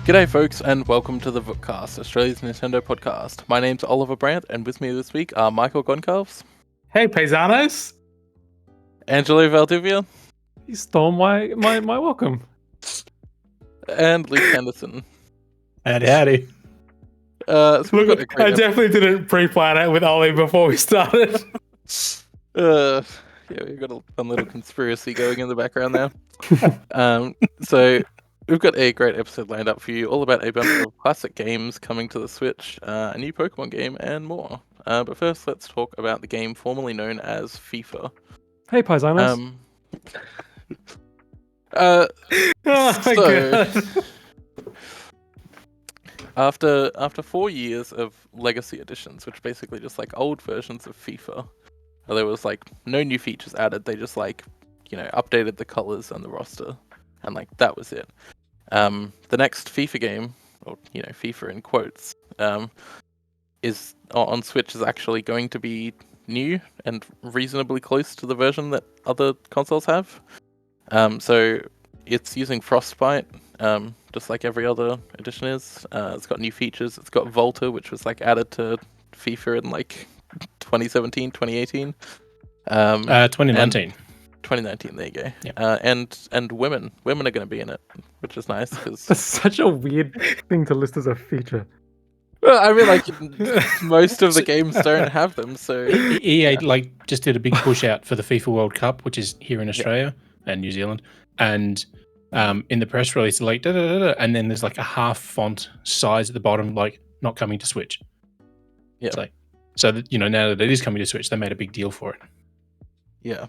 G'day folks and welcome to the Vookcast, Australia's Nintendo podcast. My name's Oliver Brandt and with me this week are Michael Goncalves. Hey paisanos! Angelo Valdivia. You stole my welcome. And Luke Henderson. Howdy. So we've got a I great definitely didn't pre-plan it with Ollie before we started. Yeah, we've got a fun little conspiracy going in the background there. So we've got a great episode lined up for you, all about a bunch of classic games coming to the Switch, a new Pokemon game, and more. But first, let's talk about the game formerly known as FIFA. Hey, paisanos. Oh my god. After 4 years of legacy editions, which basically just like old versions of FIFA, there was like no new features added. They just updated the colors and the roster, and like that was it. The next FIFA game, or FIFA in quotes, is on Switch is actually going to be new and reasonably close to the version that other consoles have. So it's using Frostbite, just like every other edition is. It's got new features. It's got Volta, which was like added to FIFA in like 2017, 2018. 2019. 2019, there you go. Yeah. And women are going to be in it, which is nice because That's such a weird thing to list as a feature. well, I mean, like most of the games don't have them, so EA just did a big push out for the FIFA World Cup, which is here in Australia and New Zealand, and in the press release, like and then there's like a half font size at the bottom, like not coming to Switch. Yeah. So that, now that it is coming to Switch, they made a big deal for it. yeah.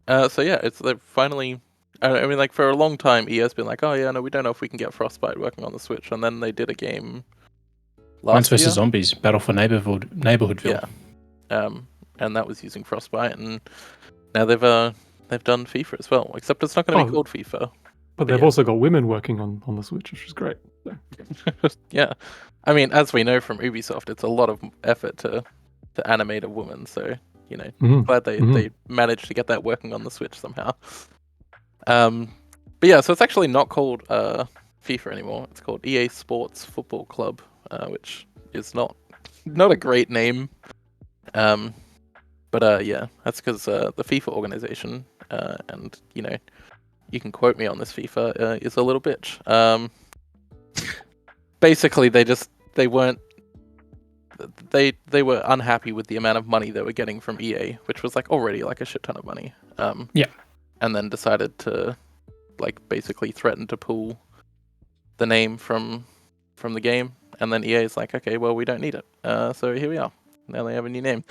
They've finally. I mean, like for a long time, EA's been like, oh yeah, no, we don't know if we can get Frostbite working on the Switch, and then they did a game. Plants vs Zombies: Battle for Neighborhoodville. Yeah. And that was using Frostbite, and now they've done FIFA as well. Except it's not going to be called FIFA. But they've also got women working on the Switch, which is great. So. Yeah, I mean, as we know from Ubisoft, it's a lot of effort to animate a woman. So glad they managed to get that working on the Switch somehow. But yeah, so it's actually not called FIFA anymore. It's called EA Sports Football Club, which is not a great name. But yeah, that's because the FIFA organization, and you can quote me on this, FIFA is a little bitch. Basically, they were unhappy with the amount of money they were getting from EA, which was like already like a shit ton of money. And then decided to basically threaten to pull the name from the game. And then EA is like, okay, well, we don't need it. So here we are. Now they have a new name.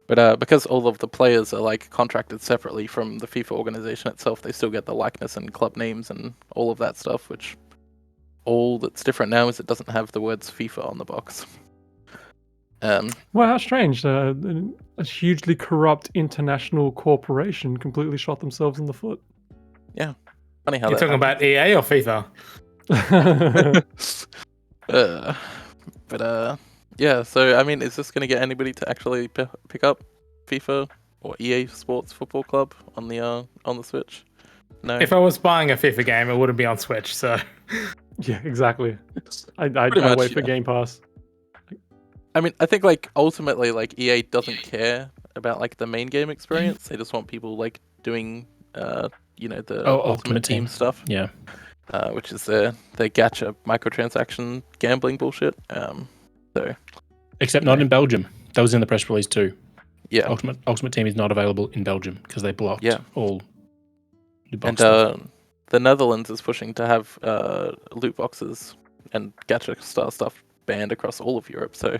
But because all of the players are contracted separately from the FIFA organization itself, they still get the likeness and club names and all of that stuff, which all that's different now is it doesn't have the words FIFA on the box. Well, how strange. A hugely corrupt international corporation completely shot themselves in the foot. Yeah. Funny how You're talking about EA or FIFA? Yeah, so I mean, is this going to get anybody to actually pick up FIFA or EA Sports Football Club on the Switch? No. If I was buying a FIFA game, it wouldn't be on Switch, so Yeah, exactly. I'd much, wait for Game Pass. I mean, I think ultimately EA doesn't care about the main game experience. They just want people doing the Ultimate Team stuff. Yeah. Which is their gacha microtransaction gambling bullshit. So Except not in Belgium. That was in the press release too. Yeah. Ultimate Team is not available in Belgium because they blocked all loot box and stuff. the Netherlands is pushing to have loot boxes and gacha style stuff banned across all of Europe. So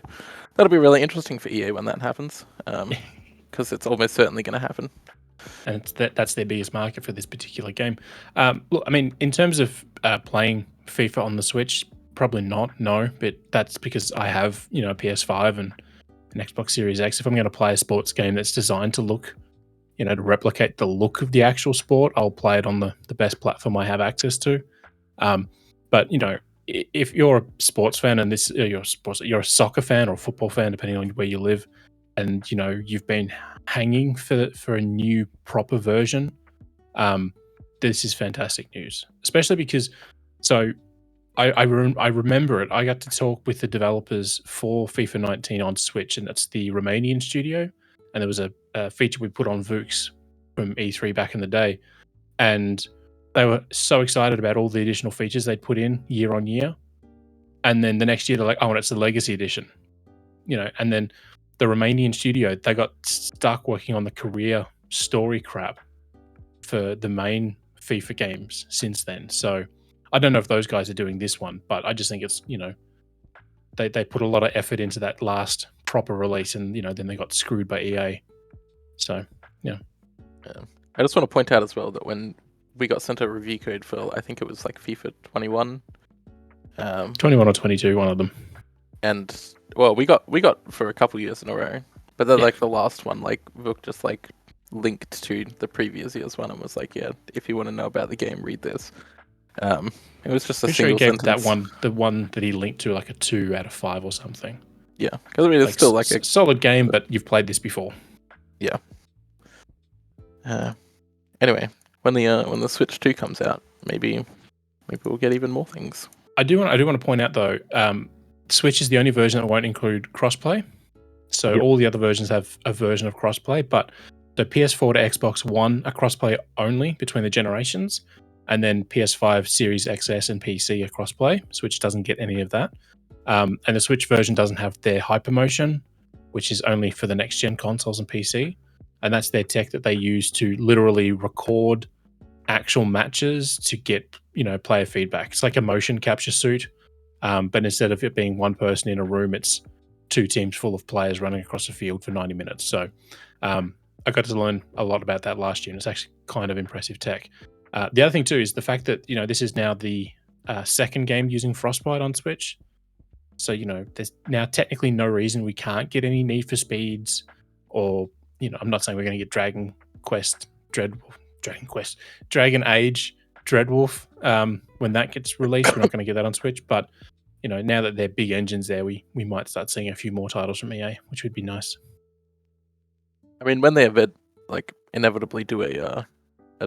that'll be really interesting for EA when that happens, because it's almost certainly going to happen. And that's their biggest market for this particular game. Look, I mean, in terms of playing FIFA on the Switch, probably not, no. But that's because I have, a PS5 and an Xbox Series X. If I'm going to play a sports game that's designed to look, to replicate the look of the actual sport, I'll play it on the best platform I have access to. But if you're a sports fan and you're a soccer fan or a football fan, depending on where you live, and you've been hanging for a new proper version, this is fantastic news. Especially because I remember it. I got to talk with the developers for FIFA 19 on Switch, and that's the Romanian studio. And there was a feature we put on Vookcast from E3 back in the day, and they were so excited about all the additional features they'd put in year on year. And then the next year they're like, oh, and it's the Legacy Edition, And then the Romanian studio, they got stuck working on the career story crap for the main FIFA games since then. So I don't know if those guys are doing this one, but I just think it's, they put a lot of effort into that last proper release, and then they got screwed by EA. So yeah. I just want to point out as well that when we got sent a review code for, I think it was like FIFA 21, 21 or 22, one of them. And well, we got for a couple years in a row, but then like the last one, like Vook just like linked to the previous year's one and was like, yeah, if you want to know about the game, read this. It was just a single sure he gave sentence. the one that he linked to like a 2 out of 5 or something. Yeah, because I mean it's still like a solid game, but you've played this before. Yeah. Anyway, when the Switch 2 comes out, maybe we'll get even more things. I do want to point out though, Switch is the only version that won't include crossplay. So all the other versions have a version of crossplay, but the PS4 to Xbox One are crossplay only between the generations, and then PS5, Series XS, and PC are crossplay. Switch doesn't get any of that, and the Switch version doesn't have their hypermotion, which is only for the next gen consoles and PC, and that's their tech that they use to literally record actual matches to get player feedback. It's like a motion capture suit, but instead of it being one person in a room, it's 2 teams full of players running across the field for 90 minutes. So I got to learn a lot about that last year, and it's actually kind of impressive tech. The other thing too is the fact that this is now the second game using Frostbite on Switch. So there's now technically no reason we can't get any Need for Speeds, or I'm not saying we're going to get Dragon Age Dreadwolf when that gets released. We're not going to get that on Switch, but now that they're big engines there, we might start seeing a few more titles from EA, which would be nice. I mean, when they like inevitably do a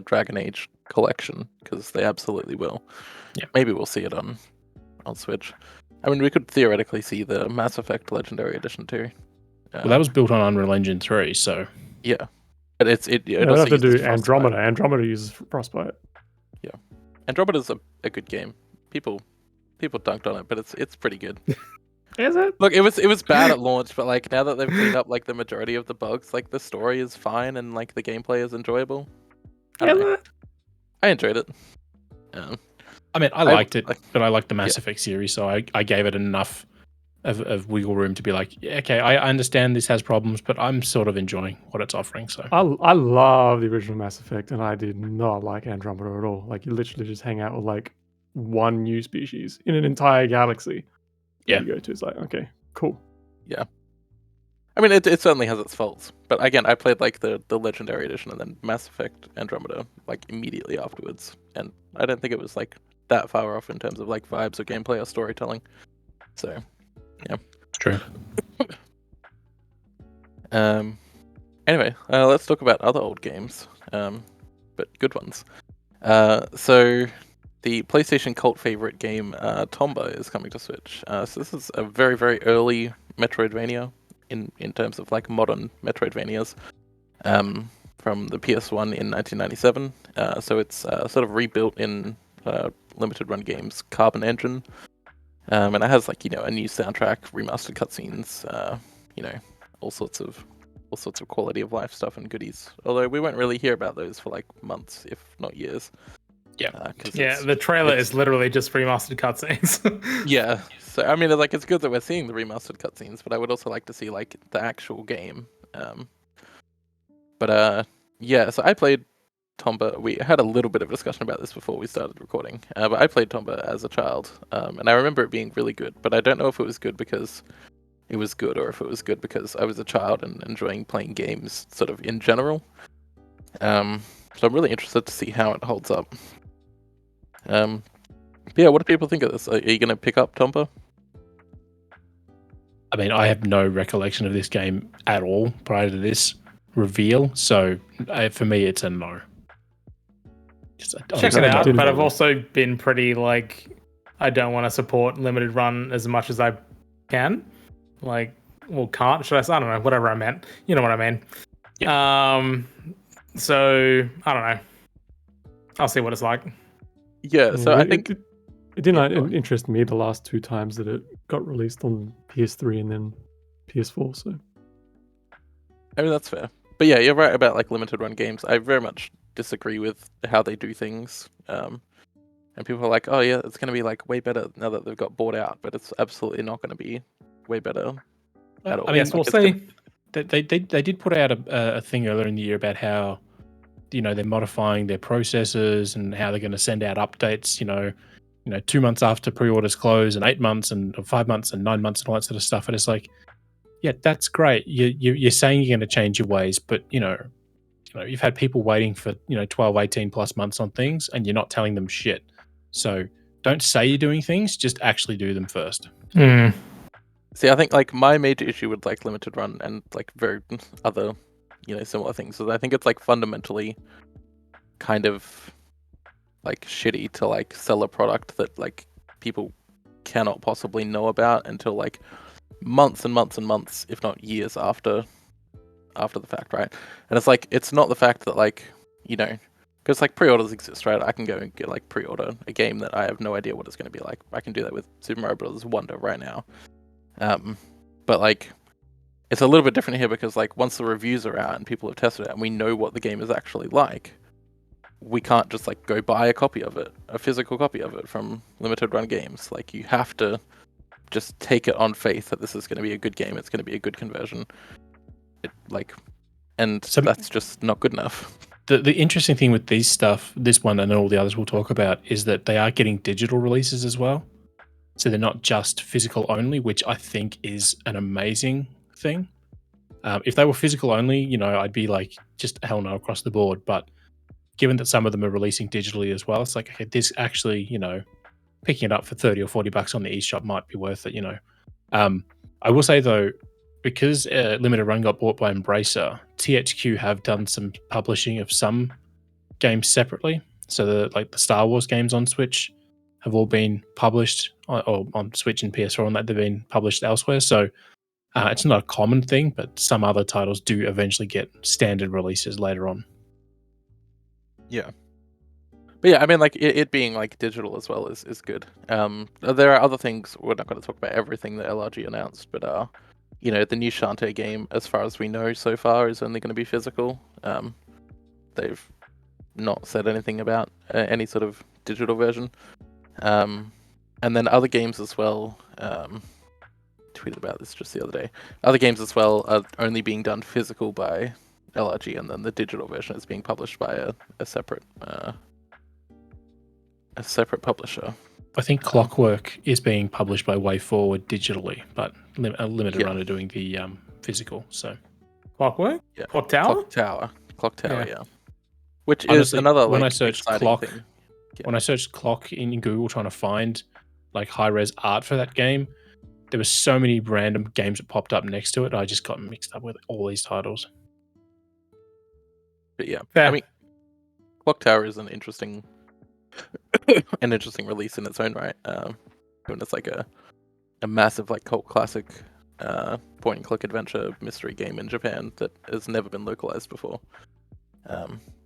Dragon Age collection, because they absolutely will. Yeah, maybe we'll see it on Switch. I mean, we could theoretically see the Mass Effect Legendary Edition too. Well, that was built on Unreal Engine 3, so yeah, but it also have to do Andromeda. Andromeda uses Frostbite. Yeah, Andromeda's a good game. People dunked on it, but it's pretty good. Is it? Look, it was bad at launch, but like now that they've cleaned up like the majority of the bugs, like the story is fine and like the gameplay is enjoyable. I enjoyed it. I mean, I liked it, but I liked the Mass Effect series, so I gave it enough of wiggle room to be like, okay, I understand this has problems, but I'm sort of enjoying what it's offering. So I love the original Mass Effect, and I did not like Andromeda at all. Like, you literally just hang out with like one new species in an entire galaxy. Yeah, you go to. It's like, okay, cool. Yeah, I mean, it certainly has its faults, but again, I played like the Legendary Edition and then Mass Effect Andromeda like immediately afterwards, and I don't think it was like that far off in terms of like vibes or gameplay or storytelling. So, yeah, it's true. Anyway, let's talk about other old games, but good ones. So the PlayStation cult favorite game Tomba is coming to Switch. So this is a very, very early Metroidvania in terms of like modern Metroidvanias from the PS1 in 1997. So it's sort of rebuilt in limited run games Carbon Engine, and it has like a new soundtrack, remastered cutscenes, all sorts of quality of life stuff and goodies. Although we won't really hear about those for like months, if not years. Yeah, the trailer is literally just remastered cutscenes. Yeah, so I mean, like, it's good that we're seeing the remastered cutscenes, but I would also like to see like the actual game. Yeah, so I played Tomba. We had a little bit of a discussion about this before we started recording, but I played Tomba as a child, and I remember it being really good. But I don't know if it was good because it was good, or if it was good because I was a child and enjoying playing games sort of in general. So I'm really interested to see how it holds up. Yeah, what do people think of this? Are you going to pick up Tomba? I mean, I have no recollection of this game at all prior to this reveal, so for me, it's a no. Check it out, but I've also been pretty like I don't want to support limited run as much as I can. Like, well, can't, should I say? I don't know, whatever I meant. You know what I mean. Yeah. So, I don't know. I'll see what it's like. Yeah, so I think... It didn't interest me the last 2 times that it got released on PS3 and then PS4, so... I mean, that's fair. But yeah, you're right about like limited run games. I very much disagree with how they do things. And people are like, oh yeah, it's going to be like way better now that they've got bought out, but it's absolutely not going to be way better at all. I mean, Like, we'll see. They did put out a thing earlier in the year about how, they're modifying their processes and how they're going to send out updates, 2 months after pre-orders close and 8 months and 5 months and 9 months and all that sort of stuff. And it's like, yeah, that's great. You're saying you're going to change your ways, but you've had people waiting for 12, 18 plus months on things, and you're not telling them shit. So don't say you're doing things, just actually do them first. See, I think like my major issue with like limited run and like very other similar things is I think it's like fundamentally kind of like shitty to like sell a product that like people cannot possibly know about until like months and months and months, if not years after the fact, right? And it's like, it's not the fact that like, because like pre-orders exist, right? I can go and get like pre-order a game that I have no idea what it's going to be like. I can do that with Super Mario Bros. Wonder right now. But like, it's a little bit different here because like once the reviews are out and people have tested it and we know what the game is actually like, we can't just like go buy a copy of it, a physical copy of it from limited run games. Like you have to just take it on faith that this is going to be a good game. It's going to be a good conversion. So that's just not good enough. The interesting thing with this one and all the others we'll talk about, is that they are getting digital releases as well. So they're not just physical only, which I think is an amazing thing. If they were physical only, I'd be like, just hell no across the board. But given that some of them are releasing digitally as well, it's like, okay, this actually, picking it up for $30 or $40 on the eShop might be worth it, I will say though, because Limited Run got bought by Embracer, THQ have done some publishing of some games separately. So the Star Wars games on Switch have all been published on Switch and PS4, and that they've been published elsewhere. So it's not a common thing, but some other titles do eventually get standard releases later on. Yeah. But yeah, I mean, like it being like digital as well is good. There are other things. We're not going to talk about everything that LRG announced, but the new Shantae game, as far as we know so far, is only going to be physical. They've not said anything about any sort of digital version. And then other games as well. Tweeted about this just the other day. Other games as well are only being done physical by LRG, and then the digital version is being published by a separate publisher. I think Clockwork is being published by WayForward digitally, but Limited Run are doing the physical. So Clockwork? Yeah. Clock Tower? Clock Tower, yeah. Which honestly, is another when like I searched exciting Clock, thing. Yeah. When I searched Clock in Google trying to find like high-res art for that game, there were so many random games that popped up next to it. I just got mixed up with all these titles. But yeah, Fair. I mean, Clock Tower is an interesting release in its own right. When it's like a massive like cult classic point and click adventure mystery game in Japan that has never been localized before.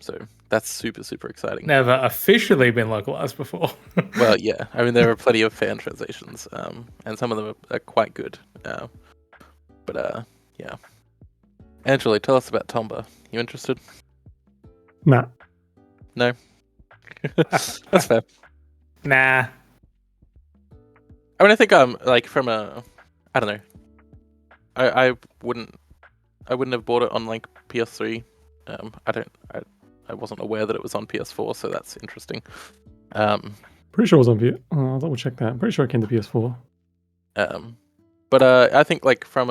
So that's super, super exciting. Never officially been localized before. Well, yeah. I mean, there are plenty of fan translations, and some of them are quite good. But yeah. Angelo, tell us about Tomba. You interested? Nah. No? That's fair. Nah. I mean, I think like from I don't know. I wouldn't have bought it on like PS3. I wasn't aware that it was on PS4, so that's interesting. Pretty sure it was on PS. I'll double check that. I'm pretty sure it came to PS4. But I think like I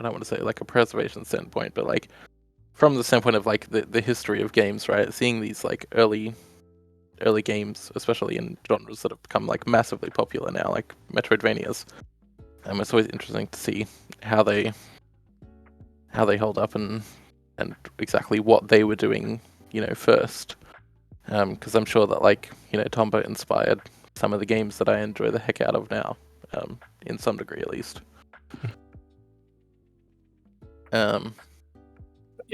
don't want to say like a preservation standpoint, but like from the standpoint of like the history of games, right? Seeing these like early games, especially in genres that have become like massively popular now, like Metroidvanias. It's always interesting to see how they hold up and exactly what they were doing, first. because I'm sure that like Tomba inspired some of the games that I enjoy the heck out of now, in some degree at least. Yeah,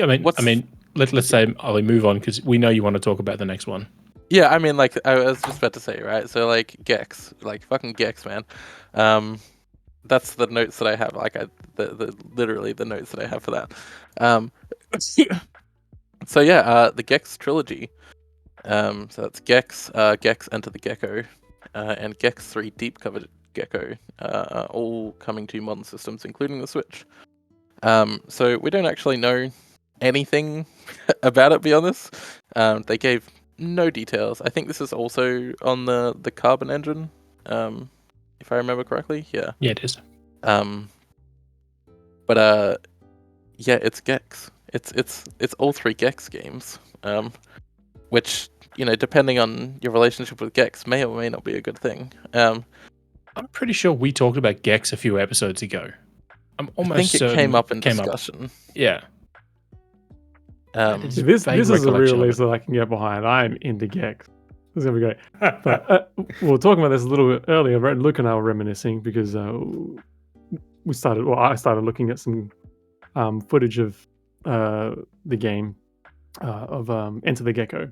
I mean, let's say Ollie, move on because we know you want to talk about the next one. Yeah, I mean, like I was just about to say, right? So like Gex, like fucking Gex, man. That's the notes that I have. Like the literally the notes that I have for that. So yeah, the Gex trilogy. So that's Gex, Gex Enter the Gecko, and Gex 3 Deep Covered Gecko, all coming to modern systems, including the Switch. So we don't actually know anything about it, to be honest. They gave no details. I think this is also on the Carbon engine, if I remember correctly. Yeah. Yeah, it is. But yeah, it's Gex. It's all 3 Gex games. Which depending on your relationship with Gex, may or may not be a good thing. I'm pretty sure we talked about Gex a few episodes ago. I'm almost I think it certain came up in discussion. Yeah. This is a real release that I can get behind. I'm into Gex. This is gonna be great. But we were talking about this a little bit earlier. Luke and I were reminiscing because I started looking at some footage of the game of Enter the Gecko,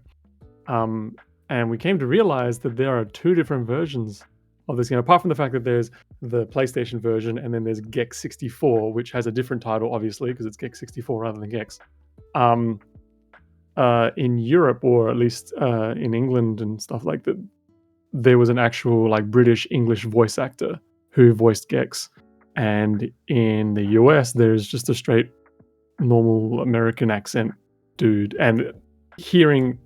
and we came to realize that there are 2 different versions of this game. Apart from the fact that there's the PlayStation version and then there's Gex 64, which has a different title, obviously, because it's Gex 64 rather than Gex. In Europe, or at least in England and stuff like that, there was an actual like British English voice actor who voiced Gex, and in the US there's just a straight normal American accent dude. And watching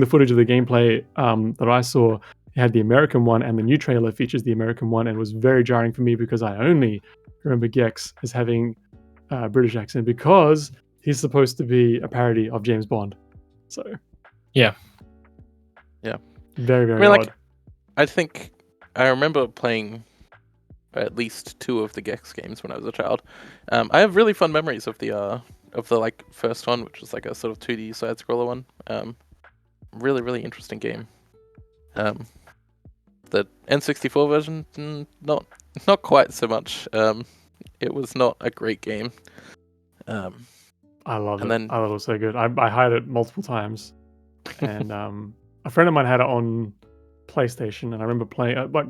the footage of the gameplay that I saw, it had the American one, and the new trailer features the American one, and it was very jarring for me because I only remember Gex as having a British accent because he's supposed to be a parody of James Bond. So yeah, very, very I mean, odd. like, I think I remember playing at least 2 of the Gex games when I was a child. I have really fun memories of the like first one, which was like a sort of 2D side scroller one. Really, really interesting game. The N64 version, not quite so much. It was not a great game. I love it. and then- I thought it was so good. I had it multiple times, and a friend of mine had it on PlayStation, and I remember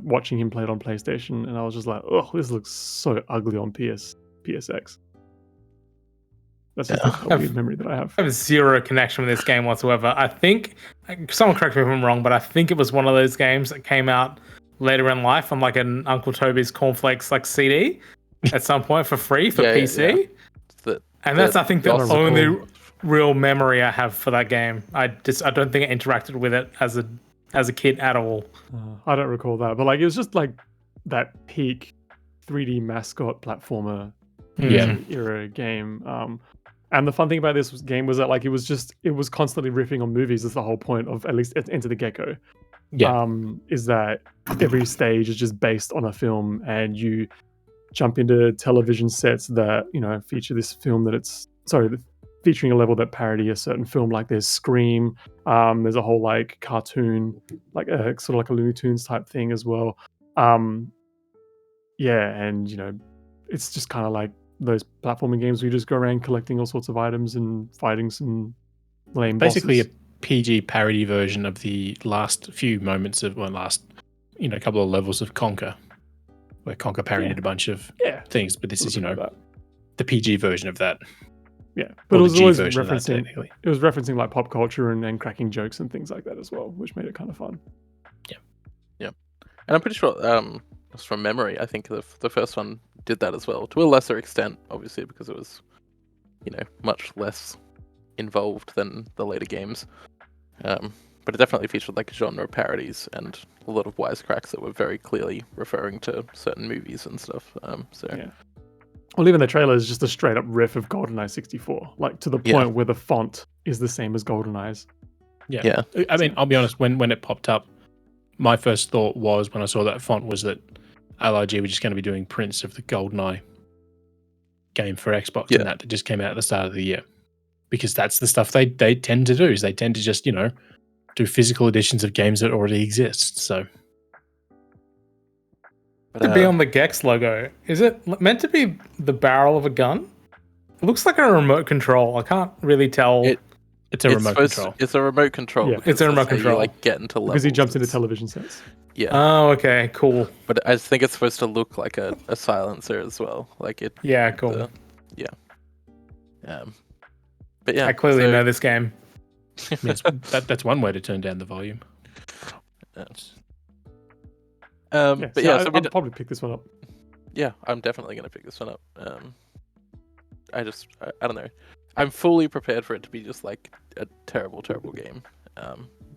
watching him play it on PlayStation, and I was just like, "Oh, this looks so ugly on PSX." That's just a weird memory that I have. I have 0 connection with this game whatsoever. I think, someone correct me if I'm wrong, but I think it was one of those games that came out later in life on like an Uncle Toby's Cornflakes like CD at some point for free for PC. Yeah. And that's, I think, the only real memory I have for that game. I don't think I interacted with it as a kid at all. I don't recall that, but like it was just like that peak 3D mascot platformer era game. And the fun thing about this game was that like it was constantly riffing on movies. That's the whole point of at least Enter the Gecko. Yeah. Is that every stage is just based on a film, and you jump into television sets that feature this film featuring a level that parody a certain film. Like there's Scream, there's a whole like cartoon, like sort of like a Looney Tunes type thing as well. And it's just kind of like those platforming games where you just go around collecting all sorts of items and fighting some lame basically bosses. A PG parody version of the last few moments of couple of levels of Conker, where Conker parodied a bunch of things, but this is the PG version of that. Yeah, but it was always referencing. It was referencing like pop culture and cracking jokes and things like that as well, which made it kind of fun. Yeah, and I'm pretty sure, just from memory, I think the first one did that as well, to a lesser extent, obviously, because it was, much less involved than the later games. But it definitely featured like genre parodies and a lot of wisecracks that were very clearly referring to certain movies and stuff. Well, even the trailer is just a straight up riff of GoldenEye 64, like to the point where the font is the same as GoldenEye's. Yeah. I mean, I'll be honest, when it popped up, my first thought was, when I saw that font, was that LIG were just going to be doing prints of the GoldenEye game for Xbox, and that just came out at the start of the year. because that's the stuff they tend to do. Is they tend to just do physical editions of games that already exist. So To be on the Gex logo, is it meant to be the barrel of a gun? It looks like a remote control. I can't really tell. It's a remote control. It's a remote control. Yeah. Because It's a remote that's how control. You, like, get into levels. Because he jumps into television sets. Yeah. Oh, okay, cool. But I think it's supposed to look like a silencer as well. Like it. Yeah, cool. But yeah. I clearly know this game. Yes, that's one way to turn down the volume. But So yeah, I'll so probably pick this one up. yeah, I'm definitely gonna pick this one up. I don't know. I'm fully prepared for it to be just like a terrible game.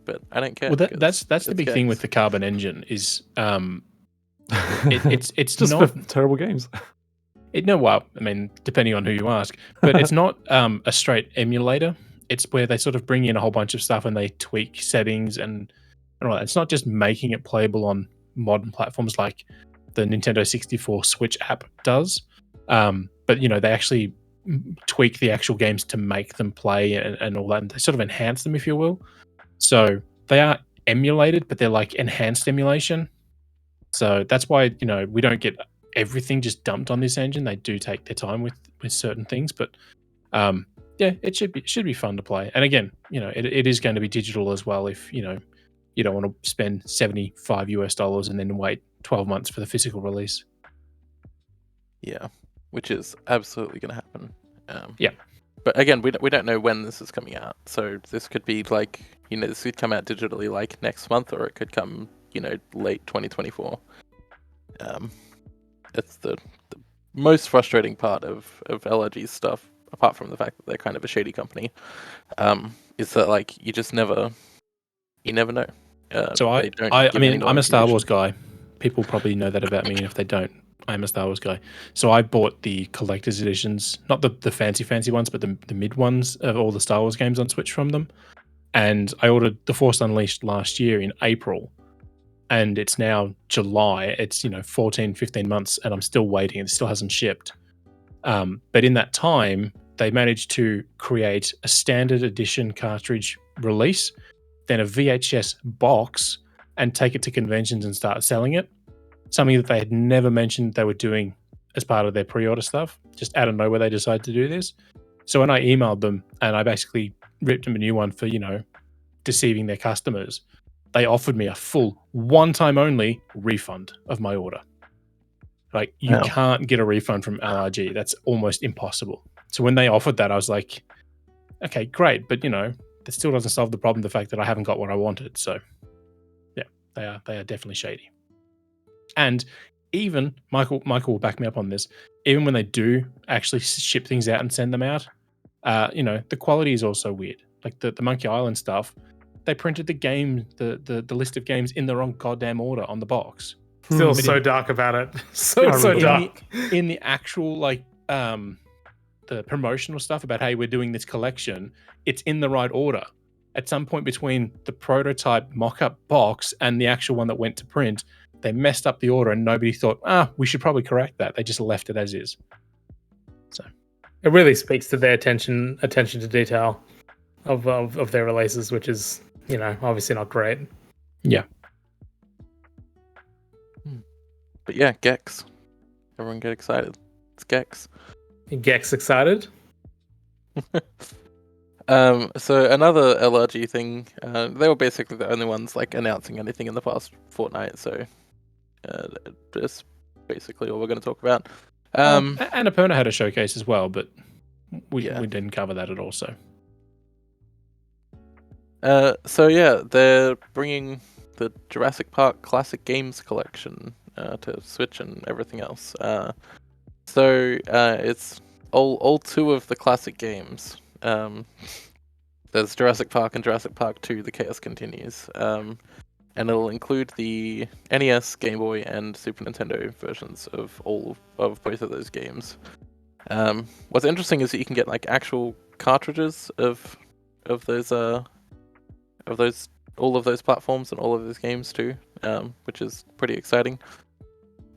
But I don't care. Well, that's the big thing with the Carbon engine is it's just not for terrible games. Well, I mean, depending on who you ask, but it's not a straight emulator. It's where they sort of bring in a whole bunch of stuff and they tweak settings and all that. It's not just making it playable on modern platforms like the Nintendo 64 Switch app does, but they actually tweak the actual games to make them play and all that, and they sort of enhance them, if you will. So they are emulated, but they're like enhanced emulation. So that's why we don't get everything just dumped on this engine. They do take their time with certain things, but it should be fun to play. And again, it is going to be digital as well. If you don't want to spend $75 and then wait 12 months for the physical release. Yeah, which is absolutely going to happen. Yeah. But again, we don't know when this is coming out. So this could be like, this could come out digitally like next month, or it could come, late 2024. It's the most frustrating part of LRG's stuff, apart from the fact that they're kind of a shady company, is that like you never know. So I'm a Star Wars guy. People probably know that about me, and if they don't, I'm a Star Wars guy. So I bought the collector's editions, not the fancy ones, but the mid ones of all the Star Wars games on Switch from them. And I ordered The Force Unleashed last year in April, and it's now July. It's 14, 15 months, and I'm still waiting. It still hasn't shipped. But in that time, they managed to create a standard edition cartridge release, then a VHS box, and take it to conventions and start selling it. Something that they had never mentioned they were doing as part of their pre-order stuff. Just out of nowhere, they decided to do this. So when I emailed them and I basically ripped them a new one for, deceiving their customers, they offered me a full one-time only refund of my order. Like, you can't get a refund from LRG. That's almost impossible. So when they offered that, I was like, okay, great. But, that still doesn't solve the problem, the fact that I haven't got what I wanted. So, yeah, they are definitely shady. And even, Michael will back me up on this, even when they do actually ship things out and send them out, the quality is also weird. Like the Monkey Island stuff, they printed the game, the list of games in the wrong goddamn order on the box. Still so dark about it. So dark. In the actual, like, the promotional stuff about, hey, we're doing this collection, it's in the right order. At some point between the prototype mock-up box and the actual one that went to print, they messed up the order and nobody thought, we should probably correct that. They just left it as is. So it really speaks to their attention to detail of their releases, which is, obviously not great. Yeah. But yeah, Gex. Everyone get excited. It's Gex. Gex excited? So another LRG thing, they were basically the only ones like announcing anything in the past fortnight, so that's basically all we're going to talk about. And Annapurna had a showcase as well, but we didn't cover that at all. So yeah, they're bringing the Jurassic Park Classic Games Collection to Switch and everything else. So it's all two of the classic games. There's Jurassic Park and Jurassic Park 2, The Chaos Continues. And it'll include the NES, Game Boy, and Super Nintendo versions of both of those games. What's interesting is that you can get like actual cartridges of those all of those platforms and all of those games too, which is pretty exciting.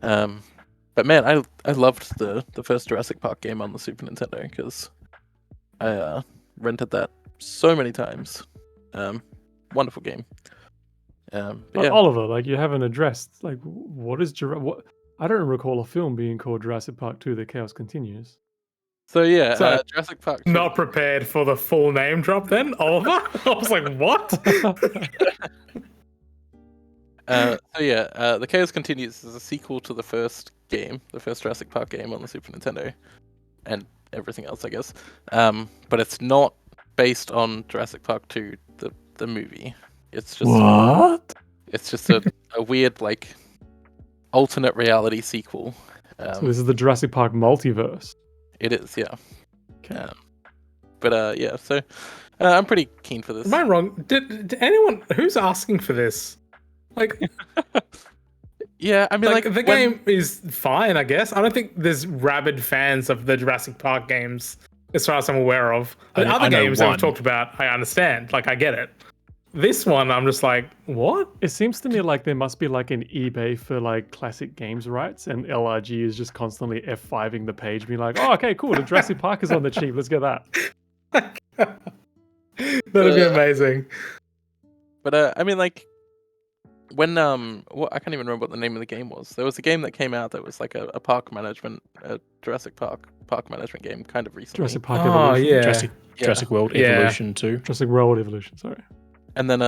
But man, I loved the first Jurassic Park game on the Super Nintendo because rented that so many times. Wonderful game. But yeah. Oliver, like, you haven't addressed, like, what is what? I don't recall a film being called Jurassic Park 2: The Chaos Continues. So yeah, So, Jurassic Park 2. Not prepared for the full name drop then, Oliver? I was like, what? So yeah, The Chaos Continues is a sequel to the first game, the first Jurassic Park game on the Super Nintendo, and everything else, I guess. But it's not based on Jurassic Park 2, the movie. It's just What? It's just a weird, like, alternate reality sequel. So this is the Jurassic Park multiverse. It is, yeah. Okay. But yeah, so I'm pretty keen for this. Am I wrong? Did anyone who's asking for this? Like, Yeah, I mean, like the game is fine, I guess. I don't think there's rabid fans of the Jurassic Park games, as far as I'm aware of. The other games that we've talked about, I understand. Like, I get it. This one, I'm just like, what? It seems to me like there must be like an eBay for like classic games rights, and LRG is just constantly F5ing the page, being like, oh, okay, cool, the Jurassic Park is on the cheap, let's get that. That'd be amazing. But I mean, like, when I can't even remember what the name of the game was. There was a game that came out that was like a park management, Jurassic Park management game, kind of recently. Jurassic Park Evolution. Yeah. Jurassic World Evolution 2. Jurassic World Evolution, sorry. And then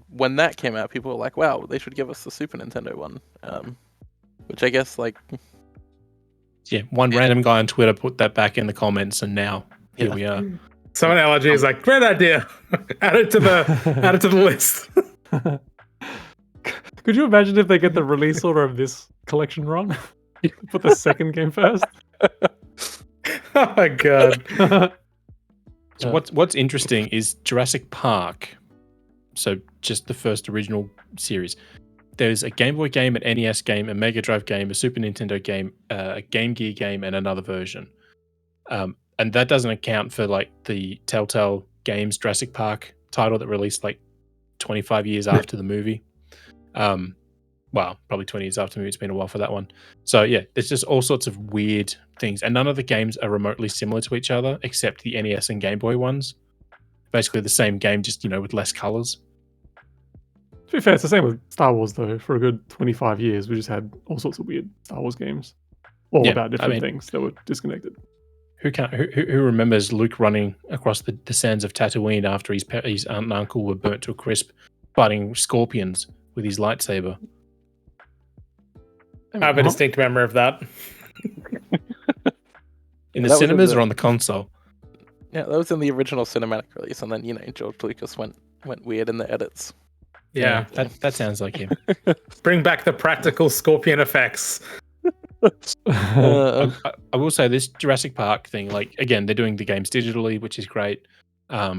when that came out, people were like, "Wow, they should give us the Super Nintendo one," which I guess, like, Yeah, one random guy on Twitter put that back in the comments, and now here we are. Someone at LRG is like, great idea. add it to the list. Could you imagine if they get the release order of this collection wrong? Put the second game first. Oh my god. So what's interesting is Jurassic Park. So just the first original series. There's a Game Boy game, an NES game, a Mega Drive game, a Super Nintendo game, a Game Gear game, and another version. And that doesn't account for like the Telltale Games Jurassic Park title that released like 25 years after the movie. Well, probably 20 years after the movie. It's been a while for that one. So yeah, there's just all sorts of weird things, and none of the games are remotely similar to each other except the NES and Game Boy ones. Basically the same game, just with less colors. To be fair, it's the same with Star Wars, though. For a good 25 years, we just had all sorts of weird Star Wars games, all about different things that were disconnected. Who remembers Luke running across the sands of Tatooine after his aunt and uncle were burnt to a crisp, fighting scorpions with his lightsaber? I have a distinct memory of that. In the cinemas or on the console? Yeah, that was in the original cinematic release, and then George Lucas went weird in the edits. Yeah, that sounds like him. Bring back the practical scorpion effects. I will say this Jurassic Park thing, like, again, they're doing the games digitally, which is great. I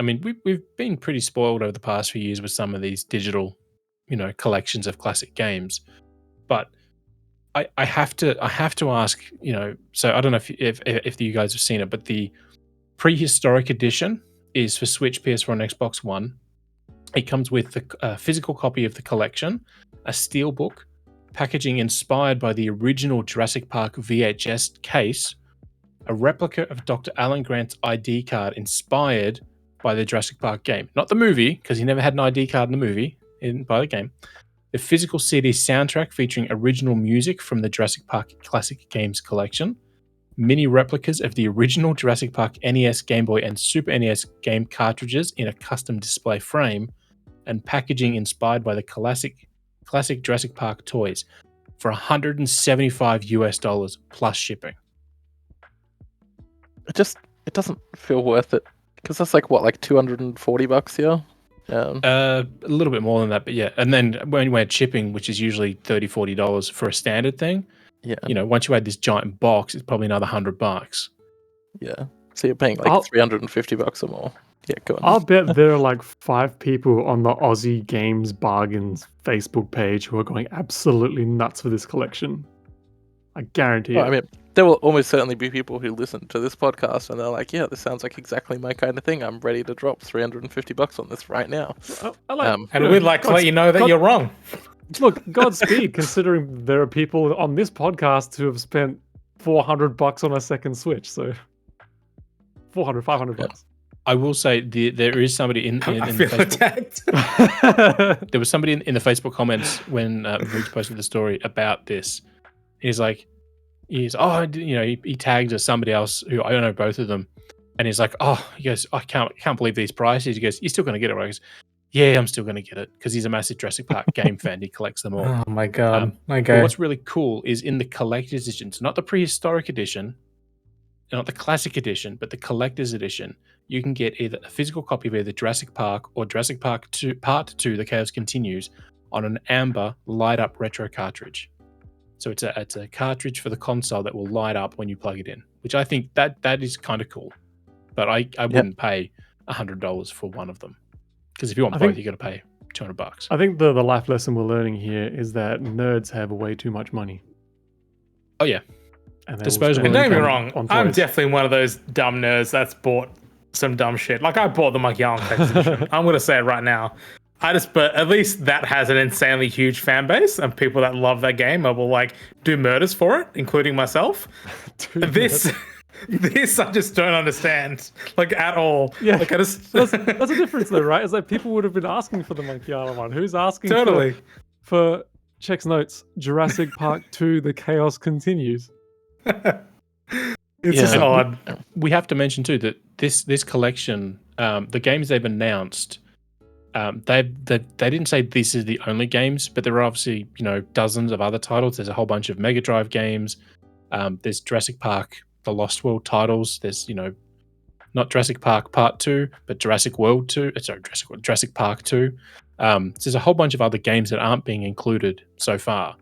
mean, we've been pretty spoiled over the past few years with some of these digital, collections of classic games. But I have to ask, so I don't know if you guys have seen it, but the prehistoric edition is for Switch, PS4, and Xbox One. It comes with the physical copy of the collection, a steelbook, packaging inspired by the original Jurassic Park VHS case, a replica of Dr. Alan Grant's ID card inspired by the Jurassic Park game. Not the movie, because he never had an ID card in the movie, by the game. The physical CD soundtrack featuring original music from the Jurassic Park Classic Games collection, mini replicas of the original Jurassic Park NES, Game Boy, and Super NES game cartridges in a custom display frame, and packaging inspired by the classic Jurassic Park toys for $175 plus shipping. It doesn't feel worth it, because that's like $240 here. A little bit more than that, but yeah. And then when we had shipping, which is usually $30-$40 for a standard thing, once you add this giant box, it's probably another $100. Yeah, so you're paying $350 or more. Yeah, go on. I'll bet there are like 5 people on the Aussie Games Bargains Facebook page who are going absolutely nuts for this collection. I guarantee it. I mean, there will almost certainly be people who listen to this podcast and they're like, yeah, this sounds like exactly my kind of thing. I'm ready to drop $350 on this right now. And we'd like to let you know that you're wrong. Look, Godspeed, considering there are people on this podcast who have spent $400 on a second Switch, so 400, 500 bucks. I will say there is somebody in I the feel Facebook. attacked. There was somebody in the Facebook comments when Vookcast posted the story about this. He's like, he tagged as somebody else who I don't know both of them, and he's like, he goes, I can't believe these prices. He goes, you're still going to get it, right? He goes, yeah, I'm still going to get it because he's a massive Jurassic Park game fan. He collects them all. Oh my god! But Okay. what's really cool is in the collector's edition, so not the prehistoric edition, not the classic edition, but the collector's edition. You can get either a physical copy of either Jurassic Park or Jurassic Park 2, Part 2, The Chaos Continues, on an amber light-up retro cartridge. So it's a cartridge for the console that will light up when you plug it in, which I think that is kind of cool. But I wouldn't pay $100 for one of them, because if you want both, you got to pay $200. I think the life lesson we're learning here is that nerds have way too much money. Oh yeah, And disposable. And don't get me on wrong, I'm toys. definitely one of those dumb nerds that's bought some dumb shit. Like I bought the Monkey Island edition. I'm gonna say it right now. But at least that has an insanely huge fan base and people that love that game and will like do murders for it, including myself. This I just don't understand, like at all. Yeah, like, that's a difference though, right? It's like people would have been asking for the Monkey Island one. Who's asking totally for checks notes? Jurassic Park 2: The Chaos Continues. It's just odd. We have to mention too that this collection, the games they've announced, they didn't say this is the only games, but there are obviously dozens of other titles. There's a whole bunch of Mega Drive games. There's Jurassic Park, the Lost World titles. There's not Jurassic Park Part 2, but Jurassic World 2. Sorry, Jurassic Park 2. So there's a whole bunch of other games that aren't being included so far.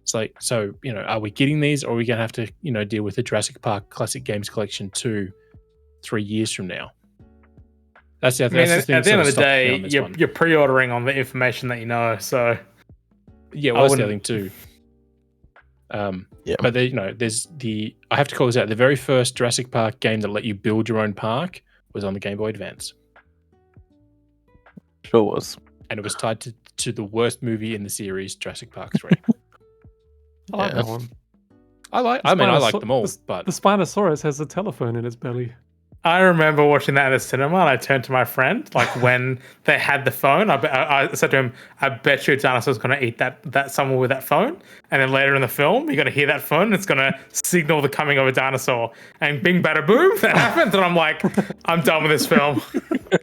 It's like, so, are we getting these, or are we going to have to, deal with the Jurassic Park Classic Games Collection 2 3 years from now? That's the thing. At the end of the day, you're pre-ordering on the information that you know. So yeah, well, that's the other thing too. But there's I have to call this out. The very first Jurassic Park game that let you build your own park was on the Game Boy Advance. Sure was. And it was tied to the worst movie in the series, Jurassic Park 3. I like that one. I like them all, but the Spinosaurus has a telephone in its belly. I remember watching that in the cinema, and I turned to my friend, like when they had the phone. I said to him, "I bet you a dinosaur's going to eat that someone with that phone." And then later in the film, you're going to hear that phone, and it's going to signal the coming of a dinosaur. And bing, bada, boom, that happens. And I'm like, I'm done with this film.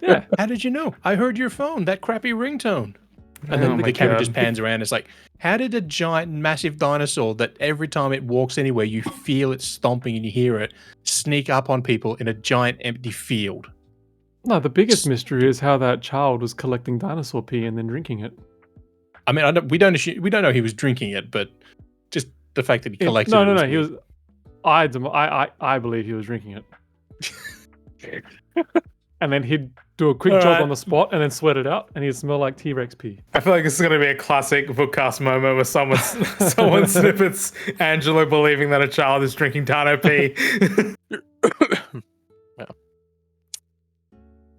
Yeah. How did you know? I heard your phone, that crappy ringtone. And then the camera just pans around. It's like, how did a giant, massive dinosaur that every time it walks anywhere, you feel it stomping and you hear it, sneak up on people in a giant empty field? No, the biggest mystery is how that child was collecting dinosaur pee and then drinking it. I mean, we don't know he was drinking it, but just the fact that he collected it. No. He was. I believe he was drinking it. And then he'd do a quick jog on the spot and then sweat it out, and he'd smell like T-Rex pee. I feel like this is going to be a classic Vookcast moment where someone snippets Angelo believing that a child is drinking dino pee.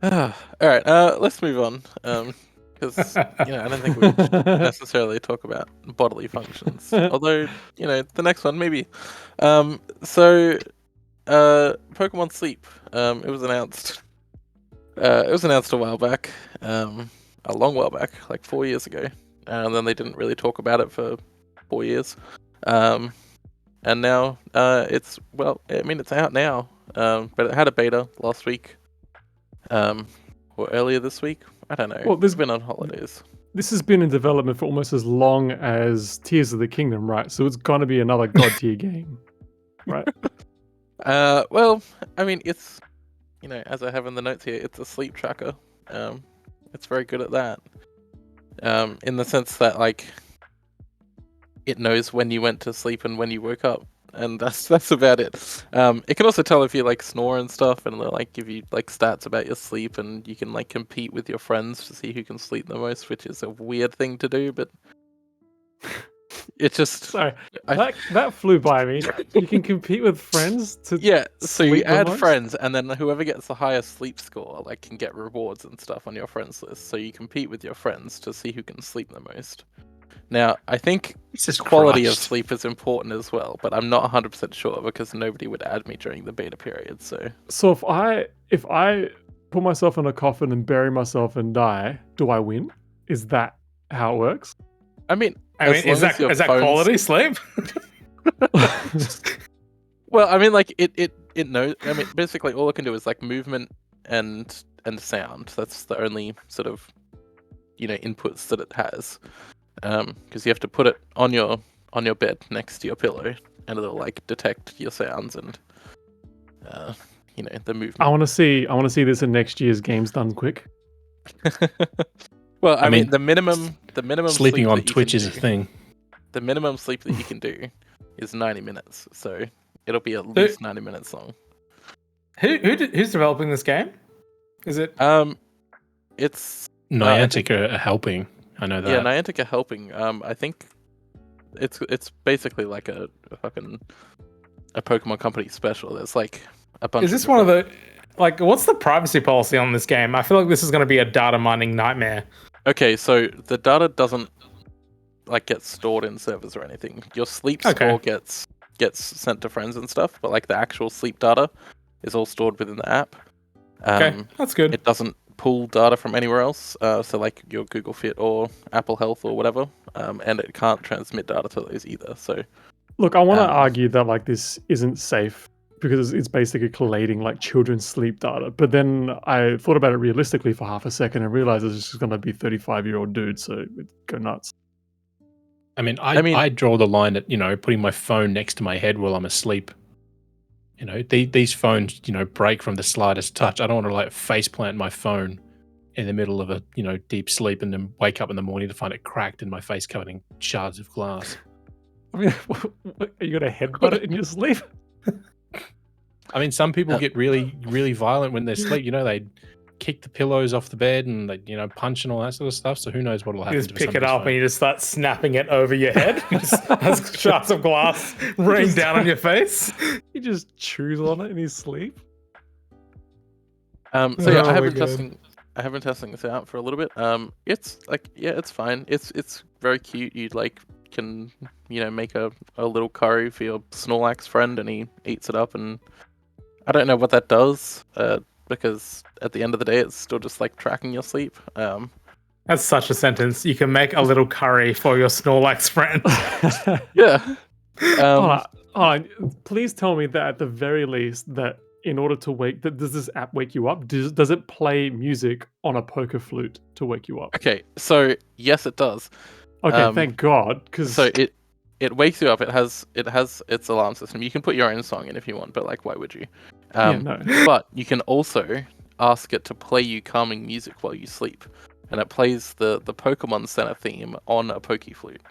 All right, let's move on. Because I don't think we should necessarily talk about bodily functions. Although the next one maybe. So Pokemon Sleep. It was announced. It was announced a while back, a long while back, like 4 years ago, and then they didn't really talk about it for 4 years. And now it's out now, but it had a beta last week, or earlier this week. I don't know. Well, This has been on holidays. This has been in development for almost as long as Tears of the Kingdom, right? So it's going to be another god tier game, right? Well, I mean, it's as I have in the notes here, it's a sleep tracker. It's very good at that. In the sense that it knows when you went to sleep and when you woke up, and that's about it. It can also tell if you snore and stuff, and it'll give you stats about your sleep, and you can compete with your friends to see who can sleep the most, which is a weird thing to do, but it just sorry that flew by me. You can compete with friends to so you sleep the add most? friends, and then whoever gets the highest sleep score can get rewards and stuff on your friends list. So you compete with your friends to see who can sleep the most. Now, I think Jesus quality of Christ. sleep is important as well, but I'm not 100% sure because nobody would add me during the beta period. So if I put myself in a coffin and bury myself and die, do I win? Is that how it works? I mean, is that quality sleep? Well, I mean, like it knows. I mean, basically, all it can do is like movement and sound. That's the only sort of inputs that it has. Because you have to put it on your bed next to your pillow, and it'll like detect your sounds and the movement. I want to see this in next year's games done quick. Well, I mean, the minimum sleeping sleep on that you Twitch can is a do- thing. The minimum sleep that you can do is 90 minutes, so it'll be at least 90 minutes long. Who's developing this game? Is it? It's Niantic are helping. I know that. Yeah, Niantic are helping. I think it's basically like a Pokemon Company special. There's like a bunch. Is this one of the what's the privacy policy on this game? I feel like this is going to be a data mining nightmare. Okay, so the data doesn't like get stored in servers or anything. Your sleep score gets sent to friends and stuff, but like the actual sleep data is all stored within the app. Okay, that's good. It doesn't pull data from anywhere else, so like your Google Fit or Apple Health or whatever, and it can't transmit data to those either. So, look, I want to argue that like this isn't safe because it's basically collating like children's sleep data. But then I thought about it realistically for half a second and realized it's just going to be 35-year-old dude, so it'd go nuts. I mean, I draw the line at putting my phone next to my head while I'm asleep. These phones, break from the slightest touch. I don't want to like face plant my phone in the middle of a deep sleep and then wake up in the morning to find it cracked and my face covered in shards of glass. I mean, are you gonna headbutt it in your sleep? I mean, some people get really, really violent when they sleep. They kick the pillows off the bed and they, punch and all that sort of stuff. So who knows what will happen? You just pick it up and you just start snapping it over your head. As shards of glass rain down on your face. He just chews on it in his sleep. So yeah, I have been testing this out for a little bit. It's like it's fine. It's very cute. You like can make a little curry for your Snorlax friend and he eats it up, and I don't know what that does. Because at the end of the day, it's still just like tracking your sleep. That's such a sentence. You can make a little curry for your Snorlax friend. Yeah. Hold on. Please tell me that at the very least, that in order to does this app wake you up? Does it play music on a poker flute to wake you up? Okay, so yes, it does. Okay, thank God. So it wakes you up. It has its alarm system. You can put your own song in if you want, but like, why would you? No. But you can also ask it to play you calming music while you sleep, and it plays the Pokemon Center theme on a Poke Flute.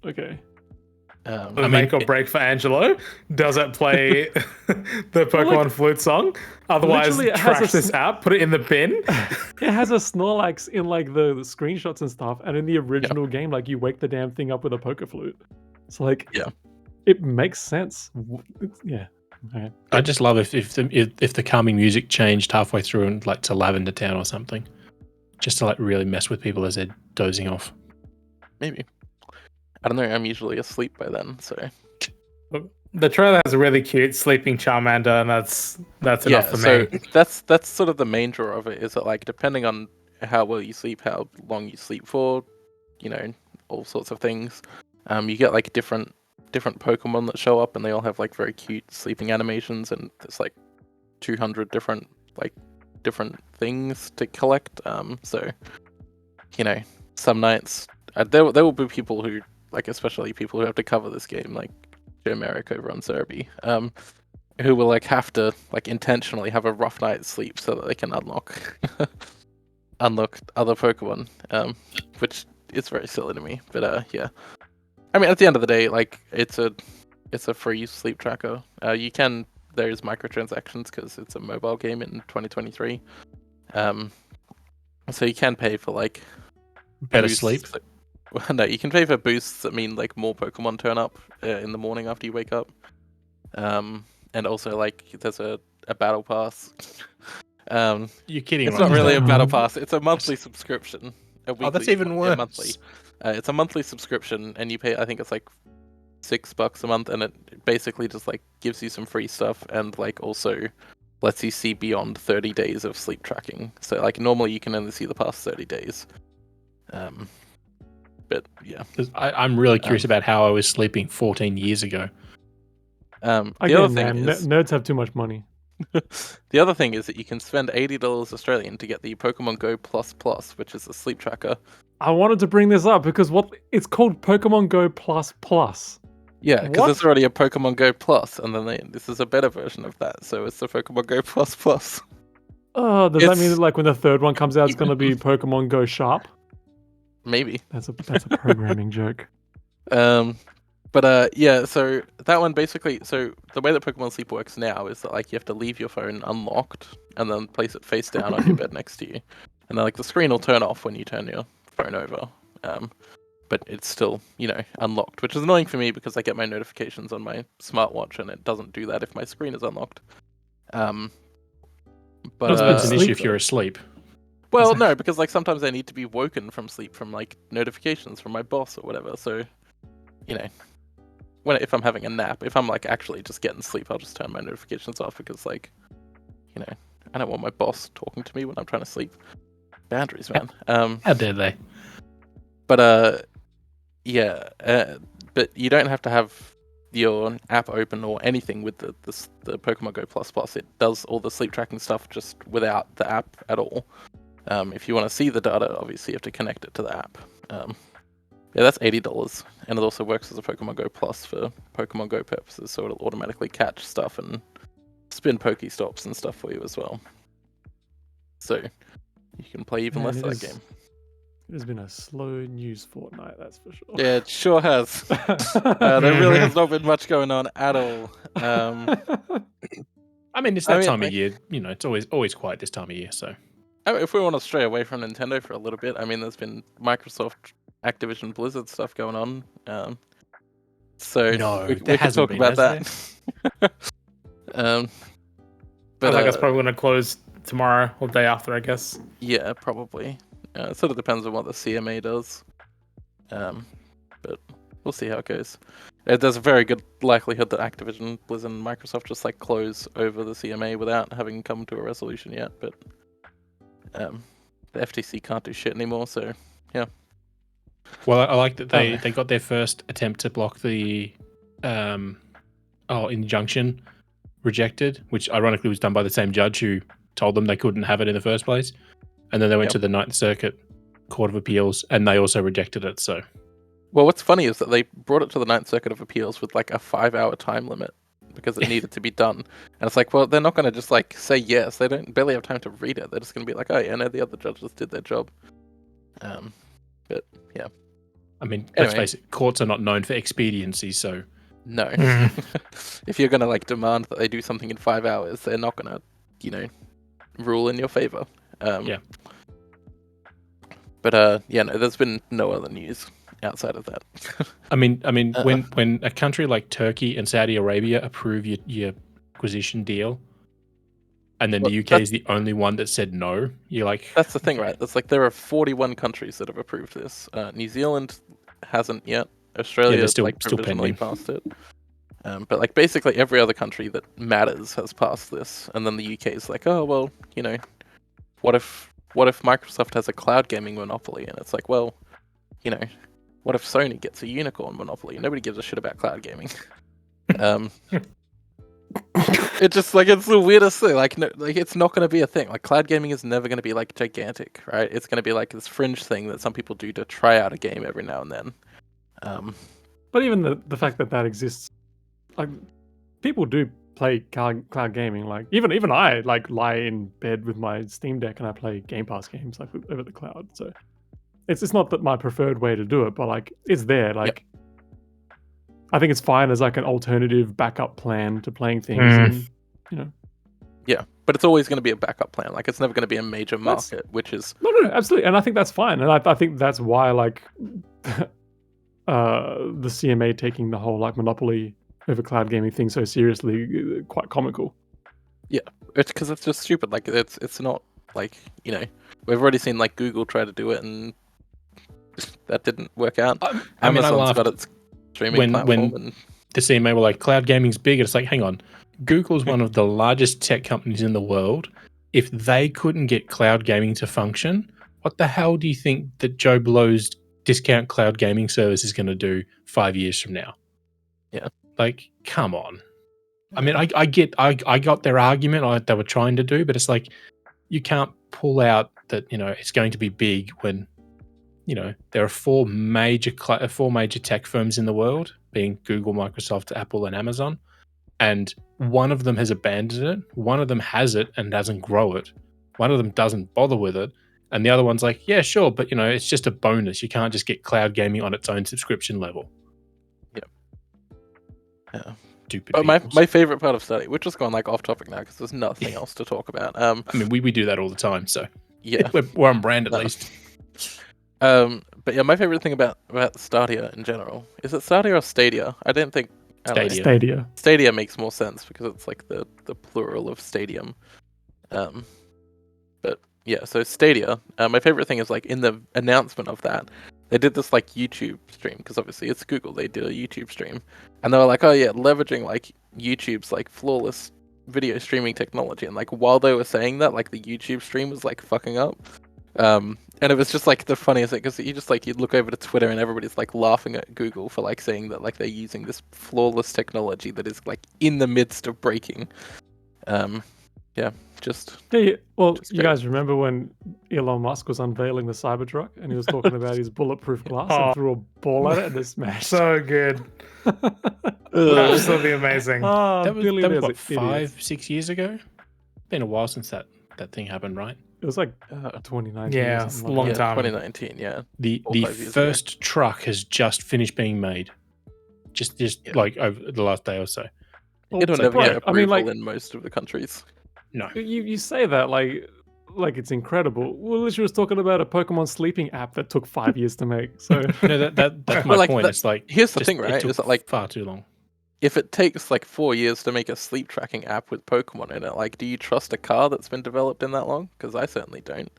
Okay. Make or break for Angelo. Does it play the Pokemon Flute song? Otherwise, trash this app, put it in the bin. It has a Snorlax in like the screenshots and stuff, and in the original game, like you wake the damn thing up with a Poke Flute. It's like, it makes sense. Yeah. Okay. I just love if the calming music changed halfway through and like to Lavender Town or something, just to like really mess with people as they're dozing off. Maybe. I don't know. I'm usually asleep by then, so. The trailer has a really cute sleeping Charmander, and that's enough for me. That's sort of the main draw of it. Is that like depending on how well you sleep, how long you sleep for, all sorts of things. You get like different Pokemon that show up, and they all have like very cute sleeping animations, and there's like 200 different things to collect. So some nights there will be people who like, especially people who have to cover this game, like Joe Merrick over on Cerebi, who will like have to like intentionally have a rough night's sleep so that they can unlock other Pokemon, which is very silly to me. But yeah. I mean, at the end of the day, like it's a free sleep tracker. There's microtransactions because it's a mobile game in 2023. So you can pay for like better sleep. No, you can pay for boosts that mean like more Pokemon turn up in the morning after you wake up. And also like there's a battle pass. You're kidding. It's not really a battle pass. It's a monthly subscription. a weekly. Oh, that's even yeah, worse. monthly. It's a monthly subscription, and you pay. I think it's like $6 a month, and it basically just like gives you some free stuff, and like also lets you see beyond 30 days of sleep tracking. So like normally you can only see the past 30 days. But yeah. I'm really curious about how I was sleeping 14 years ago. The Again, other thing man, is nerds have too much money. the other thing is that you can spend $80 Australian to get the Pokemon Go Plus Plus, which is a sleep tracker. I wanted to bring this up because it's called Pokemon Go Plus Plus. Yeah, because What? there's already a Pokemon Go Plus, and then this is a better version of that. So it's the Pokemon Go Plus Plus. Does that mean that like when the third one comes out, it's going to be Pokemon Go Sharp? Maybe. That's a programming joke. Yeah, so that one basically, so the way that Pokemon Sleep works now is that like you have to leave your phone unlocked and then place it face down on your bed next to you, and then like the screen will turn off when you turn your phone over. But it's still, unlocked, which is annoying for me because I get my notifications on my smartwatch and it doesn't do that if my screen is unlocked. But It's an issue sleep, if you're asleep. well, no, because like sometimes I need to be woken from sleep from like notifications from my boss or whatever. So, if I'm having a nap, if I'm like actually just getting sleep, I'll just turn my notifications off because like, I don't want my boss talking to me when I'm trying to sleep. Boundaries, man. How dare they? But but you don't have to have your app open or anything with the Pokemon Go Plus Plus. It does all the sleep tracking stuff just without the app at all. If you want to see the data, obviously you have to connect it to the app. That's $80, and it also works as a Pokemon Go Plus for Pokemon Go purposes, so it'll automatically catch stuff and spin Pokestops and stuff for you as well. So you can play even less of that game. It has been a slow news fortnight, that's for sure. Yeah, it sure has. There really has not been much going on at all. I mean, it's that time of year. It's always quiet this time of year. So, if we want to stray away from Nintendo for a little bit, I mean, there's been Microsoft, Activision, Blizzard stuff going on. So we can talk about that. But I guess probably going to close tomorrow or day after, I guess. Yeah, probably. It sort of depends on what the CMA does. But we'll see how it goes. There's a very good likelihood that Activision, Blizzard, and Microsoft just like close over the CMA without having come to a resolution yet. But the FTC can't do shit anymore, so yeah. Well, I like that they got their first attempt to block the injunction rejected, which ironically was done by the same judge who told them they couldn't have it in the first place. And then they went to the Ninth Circuit Court of Appeals, and they also rejected it. So, well, what's funny is that they brought it to the Ninth Circuit of Appeals with like a 5-hour time limit because it needed to be done. And it's like, well, they're not going to just like say yes. They don't barely have time to read it. They're just going to be like, oh yeah, no, the other judges did their job. But yeah. I mean, let's face it, courts are not known for expediency, so no. If you're going to like demand that they do something in 5 hours, they're not going to, rule in your favor. Yeah. But no, there's been no other news outside of that. I mean, when a country like Turkey and Saudi Arabia approve your acquisition deal, and then the UK is the only one that said no, you're like, that's the thing, right? That's like there are 41 countries that have approved this. New Zealand hasn't yet. Australia still provisionally pending. passed it. But like basically every other country that matters has passed this, and then the UK is like, oh well, what if Microsoft has a cloud gaming monopoly? And it's like, well, what if Sony gets a unicorn monopoly? Nobody gives a shit about cloud gaming. It's just like it's the weirdest thing. Like, no, like it's not going to be a thing. Like cloud gaming is never going to be like gigantic, right? It's going to be like this fringe thing that some people do to try out a game every now and then. But even the fact that exists, like people do play cloud gaming. Like even I like lie in bed with my Steam Deck and I play Game Pass games like over the cloud. So it's not that my preferred way to do it, but like it's there. Like I think it's fine as like an alternative backup plan to playing things. And, Yeah, but it's always going to be a backup plan. Like it's never going to be a major market, which is no, absolutely. And I think that's fine. And I think that's why like the CMA taking the whole like monopoly over cloud gaming thing so seriously, quite comical. Yeah, it's because it's just stupid. Like it's not like we've already seen like Google try to do it and that didn't work out. I Amazon's laughed got its streaming platform. when the CMA were like, cloud gaming's big. It's like, hang on, Google's one of the largest tech companies in the world. If they couldn't get cloud gaming to function, what the hell do you think that Joe Blow's discount cloud gaming service is going to do 5 years from now? Yeah. Like, come on. I mean, I got their argument they were trying to do, but it's like, you can't pull out that, it's going to be big when, there are four major tech firms in the world, being Google, Microsoft, Apple, and Amazon. And one of them has abandoned it. One of them has it and doesn't grow it. One of them doesn't bother with it. And the other one's like, yeah, sure, but it's just a bonus. You can't just get cloud gaming on its own subscription level. Yeah. Stupid. But my favorite part of Stadia, we're just going like off topic now because there's nothing else to talk about. I mean, we do that all the time, so yeah, we're on brand at least. But yeah, my favorite thing about Stadia in general is it Stadia or Stadia? I don't think Stadia. Stadia makes more sense because it's like the plural of stadium. But yeah, so Stadia. My favorite thing is like in the announcement of that, they did this like YouTube stream because obviously it's Google. They did a YouTube stream, and they were like, oh yeah, leveraging like YouTube's like flawless video streaming technology. And like while they were saying that, like the YouTube stream was like fucking up. And it was just like the funniest thing because you look over to Twitter and everybody's like laughing at Google for like saying that like they're using this flawless technology that is like in the midst of breaking. Hey, well, you guys remember when Elon Musk was unveiling the Cybertruck and he was talking about his bulletproof glass and threw a ball at it and it smashed? So good. Absolutely amazing. That was what, 5-6 years ago? Been a while since that thing happened, right? It was like 2019. Yeah, it's a long time. 2019, yeah. The first truck has just finished being made. Just like over the last day or so. It'll never get approval in most of the countries. No. You say that like it's incredible. Well, Alicia was talking about a Pokemon sleeping app that took 5 years to make. So that's my point. It's like, here's the thing, right? It's like far too long. If it takes like 4 years to make a sleep tracking app with Pokemon in it, like, do you trust a car that's been developed in that long? Because I certainly don't.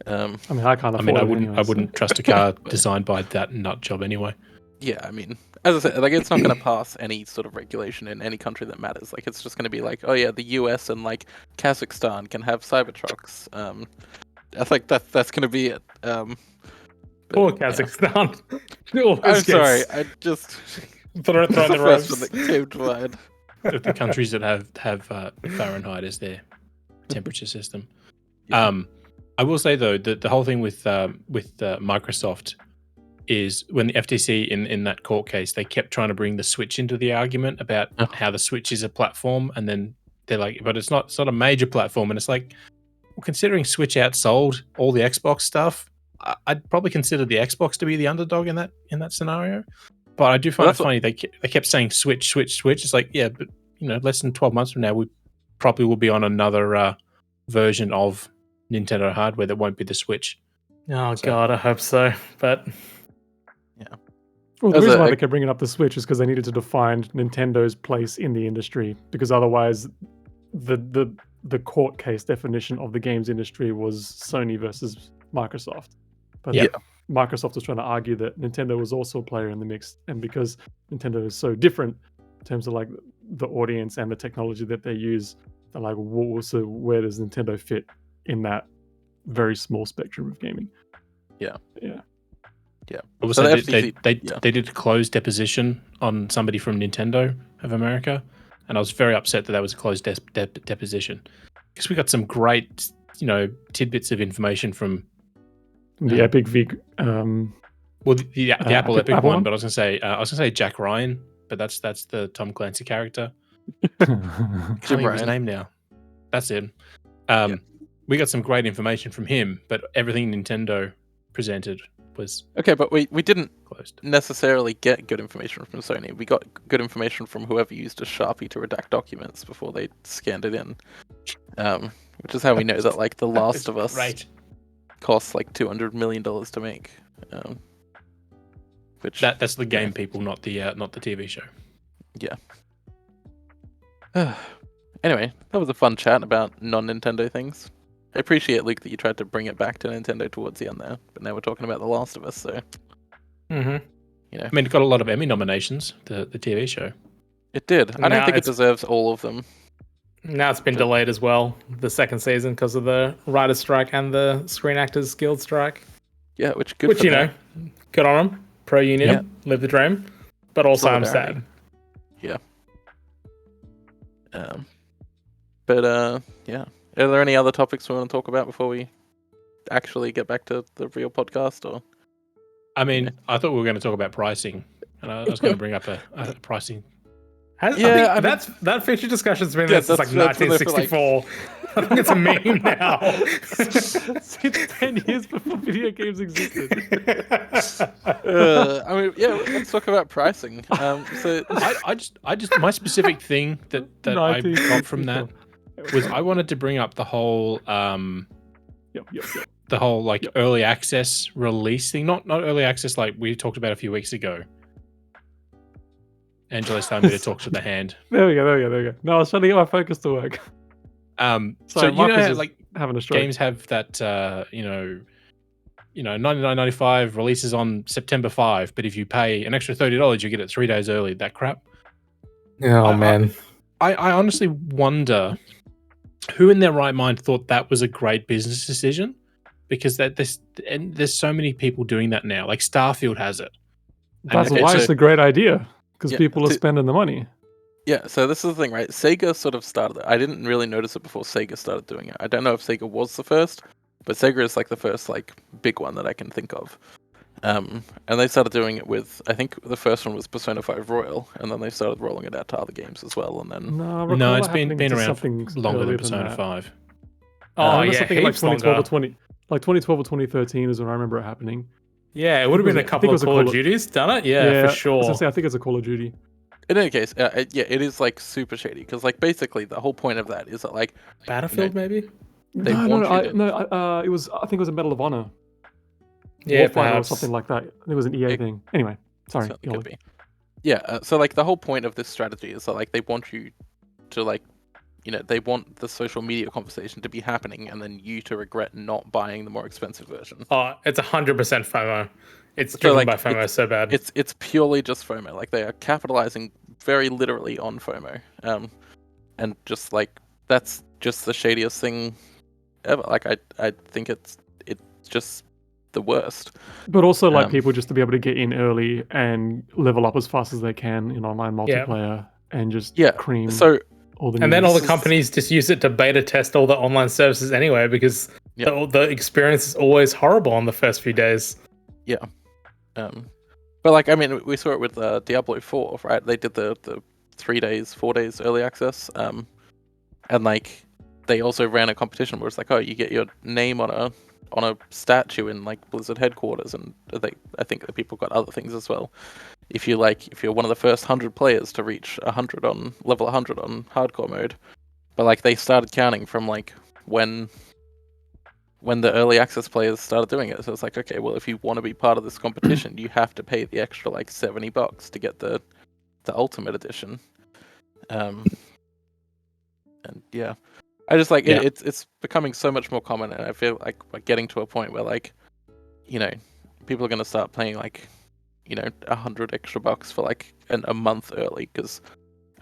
I mean, I can't. I wouldn't trust a car designed by that nut job anyway. Yeah, I mean, as I said, like it's not going to pass any sort of regulation in any country that matters. Like, it's just going to be like, oh yeah, the US and like Kazakhstan can have Cybertrucks. I think that's going to be it. Poor Kazakhstan. I'm sorry, I just. Throw the ropes. The countries that have Fahrenheit as their temperature system. I will say though that the whole thing with Microsoft is when the FTC in that court case, they kept trying to bring the Switch into the argument about how the Switch is a platform, and then they're like, but it's not a major platform, and it's like, well, considering Switch outsold all the Xbox stuff, I'd probably consider the Xbox to be the underdog in that scenario. But I do find it funny they kept saying Switch. It's like, yeah, but less than 12 months from now, we probably will be on another version of Nintendo hardware that won't be the Switch. Oh God, I hope so. But yeah, well, the reason why they kept bringing up the Switch is because they needed to define Nintendo's place in the industry, because otherwise, the court case definition of the games industry was Sony versus Microsoft. But Microsoft was trying to argue that Nintendo was also a player in the mix, and because Nintendo is so different in terms of like the audience and the technology that they use, they're like, so where does Nintendo fit in that very small spectrum of gaming? Yeah. Also, they did a closed deposition on somebody from Nintendo of America, and I was very upset that was a closed deposition because we got some great tidbits of information from. The Epic Vig. The Apple Epic Apple one, but I was gonna say Jack Ryan, but that's the Tom Clancy character. Can't remember his name now. That's it. We got some great information from him, but everything Nintendo presented was okay. But we didn't necessarily get good information from Sony. We got good information from whoever used a Sharpie to redact documents before they scanned it in. Which is how we know that like The Last of Us. Right. Costs like $200 million to make, which that's the game people, not the TV show. Yeah. Anyway, that was a fun chat about non-Nintendo things. I appreciate, Luke, that you tried to bring it back to Nintendo towards the end there, but now we're talking about The Last of Us, so Mm-hmm. you know. I mean, it got a lot of Emmy nominations, the TV show. It did. I don't Now think it it's- deserves all of them. Now it's been delayed as well, the second season, because of the writer's strike and the Screen Actors Guild strike. Yeah, which good Which, for you them. know, good on them. Pro union, Yeah. live the dream. But also, I'm Solidarity. sad. Yeah. Yeah. Are there any other topics we want to talk about before we actually get back to the real podcast? Or I mean, I thought we were going to talk about pricing, and I was going to bring up a pricing. Yeah, I mean- that feature discussion's been Yeah, there since like that's been there for, like- 1964. I think it's a meme now. It's 10 years before video games existed. I mean, yeah, let's talk about pricing. So I just my specific thing that I got from that was I wanted to bring up the whole Yep. the whole like early access release thing. Not early access like we talked about a few weeks ago. Angelo's telling me to talk to the hand. There we go. No, I was trying to get my focus to work. So Sorry, you know Marcus how, is like having a stroke. games have that $99.95 releases on September 5, but if you pay an extra $30, you get it 3 days early. That crap. Oh, man. I honestly wonder who in their right mind thought that was a great business decision, because there's so many people doing that now. Like Starfield has it. That's okay, why so- it's a great idea, because Yeah, people are to- spending the money. yeah, so this is the thing, right? Sega sort of started it. I didn't really notice it before Sega started doing it. I don't know if Sega was the first, but Sega is like the first like big one that I can think of. And they started doing it with, I think the first one was Persona 5 Royal, and then they started rolling it out to other games as well. And then No, I No, recall it's it been happening to around something longer earlier than Persona that. 5. Oh, I remember yeah, something like heaps 2012 longer. or 2012 or 2013 is when I remember it happening. Yeah, it would have been a I think couple it of was a Call of Call of- Duties done it. Yeah, for I was sure. gonna say, I think it's a Call of Duty. in any case, yeah, it is like super shady because like basically the whole point of that is that like Battlefield, maybe? They no, want no, you to- it was. I think it was a Medal of Honor, Yeah, Warfighter or perhaps. something like that. It was an EA thing. Anyway, sorry. certainly Ollie. could be. Yeah, so like the whole point of this strategy is that like they want you to like, you know, they want the social media conversation to be happening, and then you to regret not buying the more expensive version. Oh, it's 100% FOMO. It's So, driven like, by FOMO so bad. It's purely just FOMO. Like they are capitalizing very literally on FOMO. And just like that's just the shadiest thing ever. Like I think it's just the worst. But also, like, Um, people just to be able to get in early and level up as fast as they can in online Yeah. multiplayer and just Yeah. cream So all the And then all the news. companies just use it to beta test all the online services anyway, because Yeah. the experience is always horrible on the first few days. but like I mean we saw it with Diablo 4, right? They did the 3 days, 4 days early access. And like they also ran a competition where it's like, oh, you get your name on a statue in like Blizzard headquarters, and I think that people got other things as well. If you're one of the first 100 players to reach 100 on level 100 on hardcore mode, but like they started counting from like when the early access players started doing it. So it's like, okay, well if you want to be part of this competition, you have to pay the extra like $70 to get the ultimate edition. And yeah, I just like Yeah. it's becoming so much more common, and I feel like we're getting to a point where like, you know, people are gonna start paying like, you know, $100 extra for like a month early, because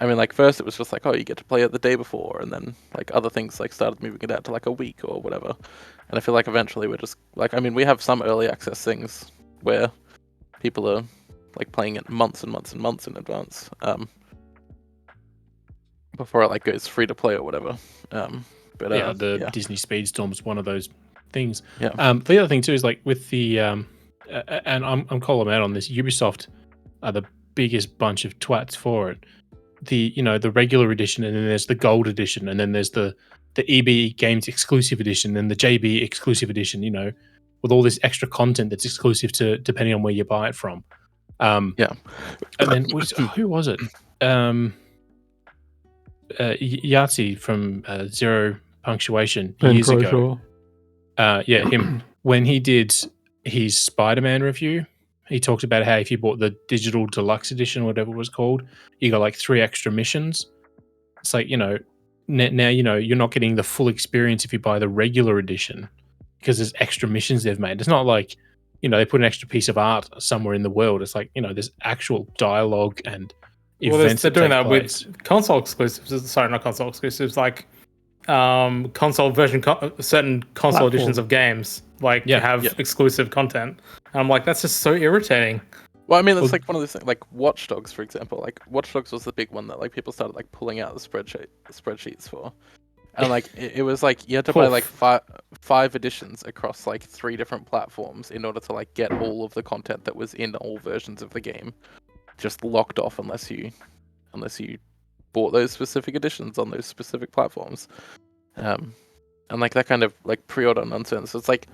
I mean like first it was just like, oh, you get to play it the day before, and then like other things like started moving it out to like a week or whatever, and I feel like eventually we're just like, I mean we have some early access things where people are like playing it months and months and months in advance. Before it like goes free to play or whatever. But Yeah, the yeah. Disney Speedstorm's one of those things. Yeah. The other thing too is like with the and I'm calling them out on this. Ubisoft are the biggest bunch of twats for it. The regular edition, and then there's the gold edition, and then there's the EB Games exclusive edition and the JB exclusive edition. You know, with all this extra content that's exclusive to depending on where you buy it from. Yeah. And then who was it? Yahtzee from Zero Punctuation Ben years ago. Croshaw. Yeah, him. When he did his Spider-Man review, he talked about how if you bought the digital deluxe edition, whatever it was called, you got like 3 extra missions. It's like, you know, now you're not getting the full experience if you buy the regular edition because there's extra missions they've made. It's not like they put an extra piece of art somewhere in the world. It's like there's actual dialogue and events. They're doing that place. with console exclusives. Sorry, not console exclusives. Like console version, certain console editions of games have exclusive content. And I'm like, that's just so irritating. Well, I mean, it's like one of those things, like Watch Dogs, for example. Like Watch Dogs was the big one that like people started like pulling out the spreadsheets for, and like it was like you had to buy like five editions across like 3 different platforms in order to like get all of the content that was in all versions of the game, just locked off unless you bought those specific editions on those specific platforms, and like that kind of like pre-order nonsense. So it's like.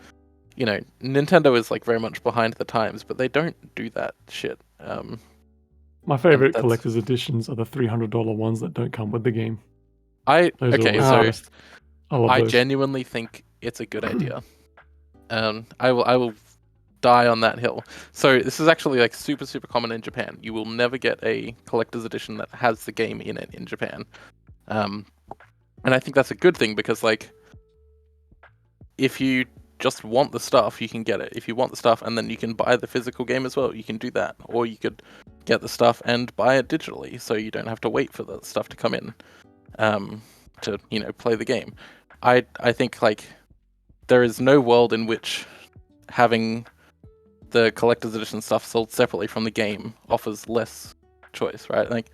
Nintendo is like very much behind the times, but they don't do that shit. My favorite collector's editions are the $300 ones that don't come with the game. I those. genuinely think it's a good idea. I will die on that hill. So this is actually like super common in Japan. You will never get a collector's edition that has the game in it in Japan, and I think that's a good thing because like if you just want the stuff, you can get it. If you want the stuff and then you can buy the physical game as well, you can do that. Or you could get the stuff and buy it digitally, so you don't have to wait for the stuff to come in to play the game. I think like there is no world in which having the collector's edition stuff sold separately from the game offers less choice, right? Like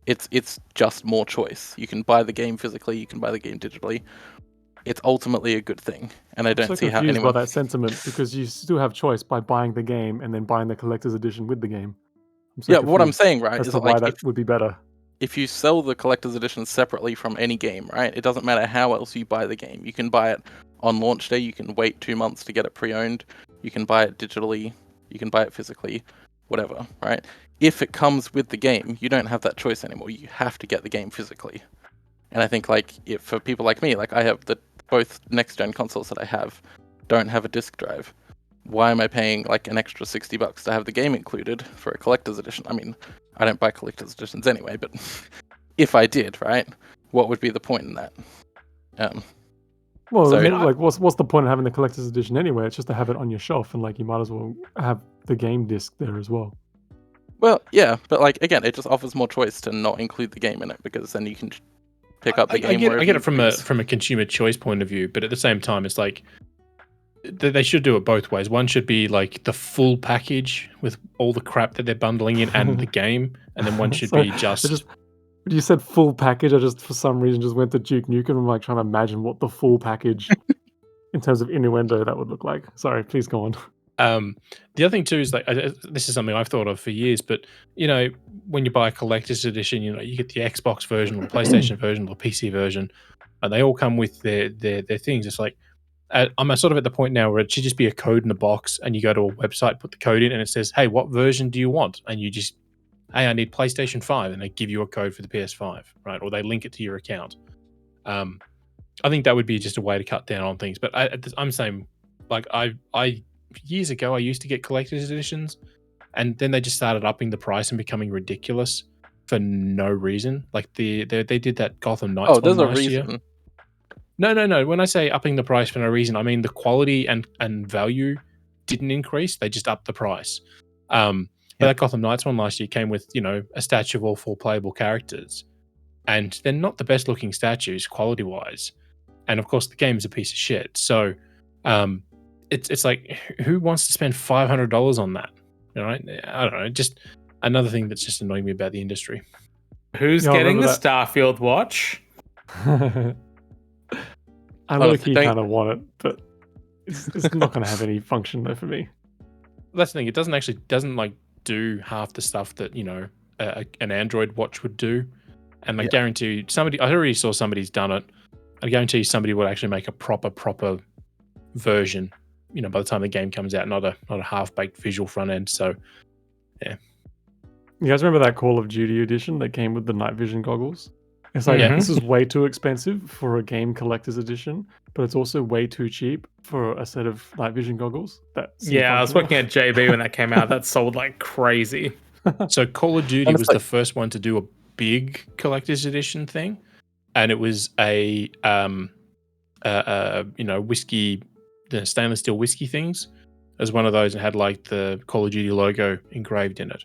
it's just more choice. You can buy the game physically, you can buy the game digitally. It's ultimately a good thing, and I don't see how anyone. By that sentiment because you still have choice by buying the game and then buying the collector's edition with the game. What I'm saying, right, is why that would be better. If you sell the collector's edition separately from any game, right, it doesn't matter how else you buy the game. You can buy it on launch day. You can wait 2 months to get it pre-owned. You can buy it digitally. You can buy it physically, whatever, right? If it comes with the game, you don't have that choice anymore. You have to get the game physically. And I think like for people like me, like I have both next-gen consoles that I have don't have a disc drive. Why am I paying like an extra $60 to have the game included for a collector's edition? I mean, I don't buy collector's editions anyway, but if I did, right, what would be the point in that? Well, I mean, like, what's the point of having the collector's edition anyway? It's just to have it on your shelf, and like you might as well have the game disc there as well. Well, yeah, but like again, it just offers more choice to not include the game in it because then you can pick up the game. I get it from a consumer choice point of view, but at the same time, it's like they should do it both ways. One should be like the full package with all the crap that they're bundling in and the game, and then one should be just. You said full package. I just for some reason just went to Duke Nukem. I'm like trying to imagine what the full package in terms of innuendo that would look like. Sorry, please go on. The other thing too is like this is something I've thought of for years, but when you buy a collector's edition, you get the Xbox version or the PlayStation version or the PC version, and they all come with their things. It's like I'm sort of at the point now where it should just be a code in a box, and you go to a website, put the code in, and it says, "Hey, what version do you want?" And you just, "Hey, I need PlayStation 5," and they give you a code for the PS5, right? Or they link it to your account. I think that would be just a way to cut down on things. But I'm saying, like I years ago, I used to get collector's editions, and then they just started upping the price and becoming ridiculous for no reason. Like they did that Gotham Knights one last year. No. When I say upping the price for no reason, I mean the quality and value didn't increase. They just upped the price. But that Gotham Knights one last year came with, a statue of all 4 playable characters. And they're not the best looking statues quality-wise. And of course, the game's a piece of shit. So it's like, who wants to spend $500 on that? I don't know. Just another thing that's just annoying me about the industry. Who's getting the Starfield watch? I low-key kind of want it, but it's not going to have any function though for me. That's the thing. It doesn't like do half the stuff that an Android watch would do, and I guarantee you I already saw somebody's done it. I guarantee you somebody would actually make a proper version. By the time the game comes out, not a half-baked visual front end. So, yeah. You guys remember that Call of Duty edition that came with the night vision goggles? It's like, this is way too expensive for a game collector's edition, but it's also way too cheap for a set of night vision goggles. I was working at JB when that came out. That sold like crazy. So Call of Duty was the first one to do a big collector's edition thing. and it was a whiskey, the stainless steel whiskey things. As one of those, and had like the Call of Duty logo engraved in it.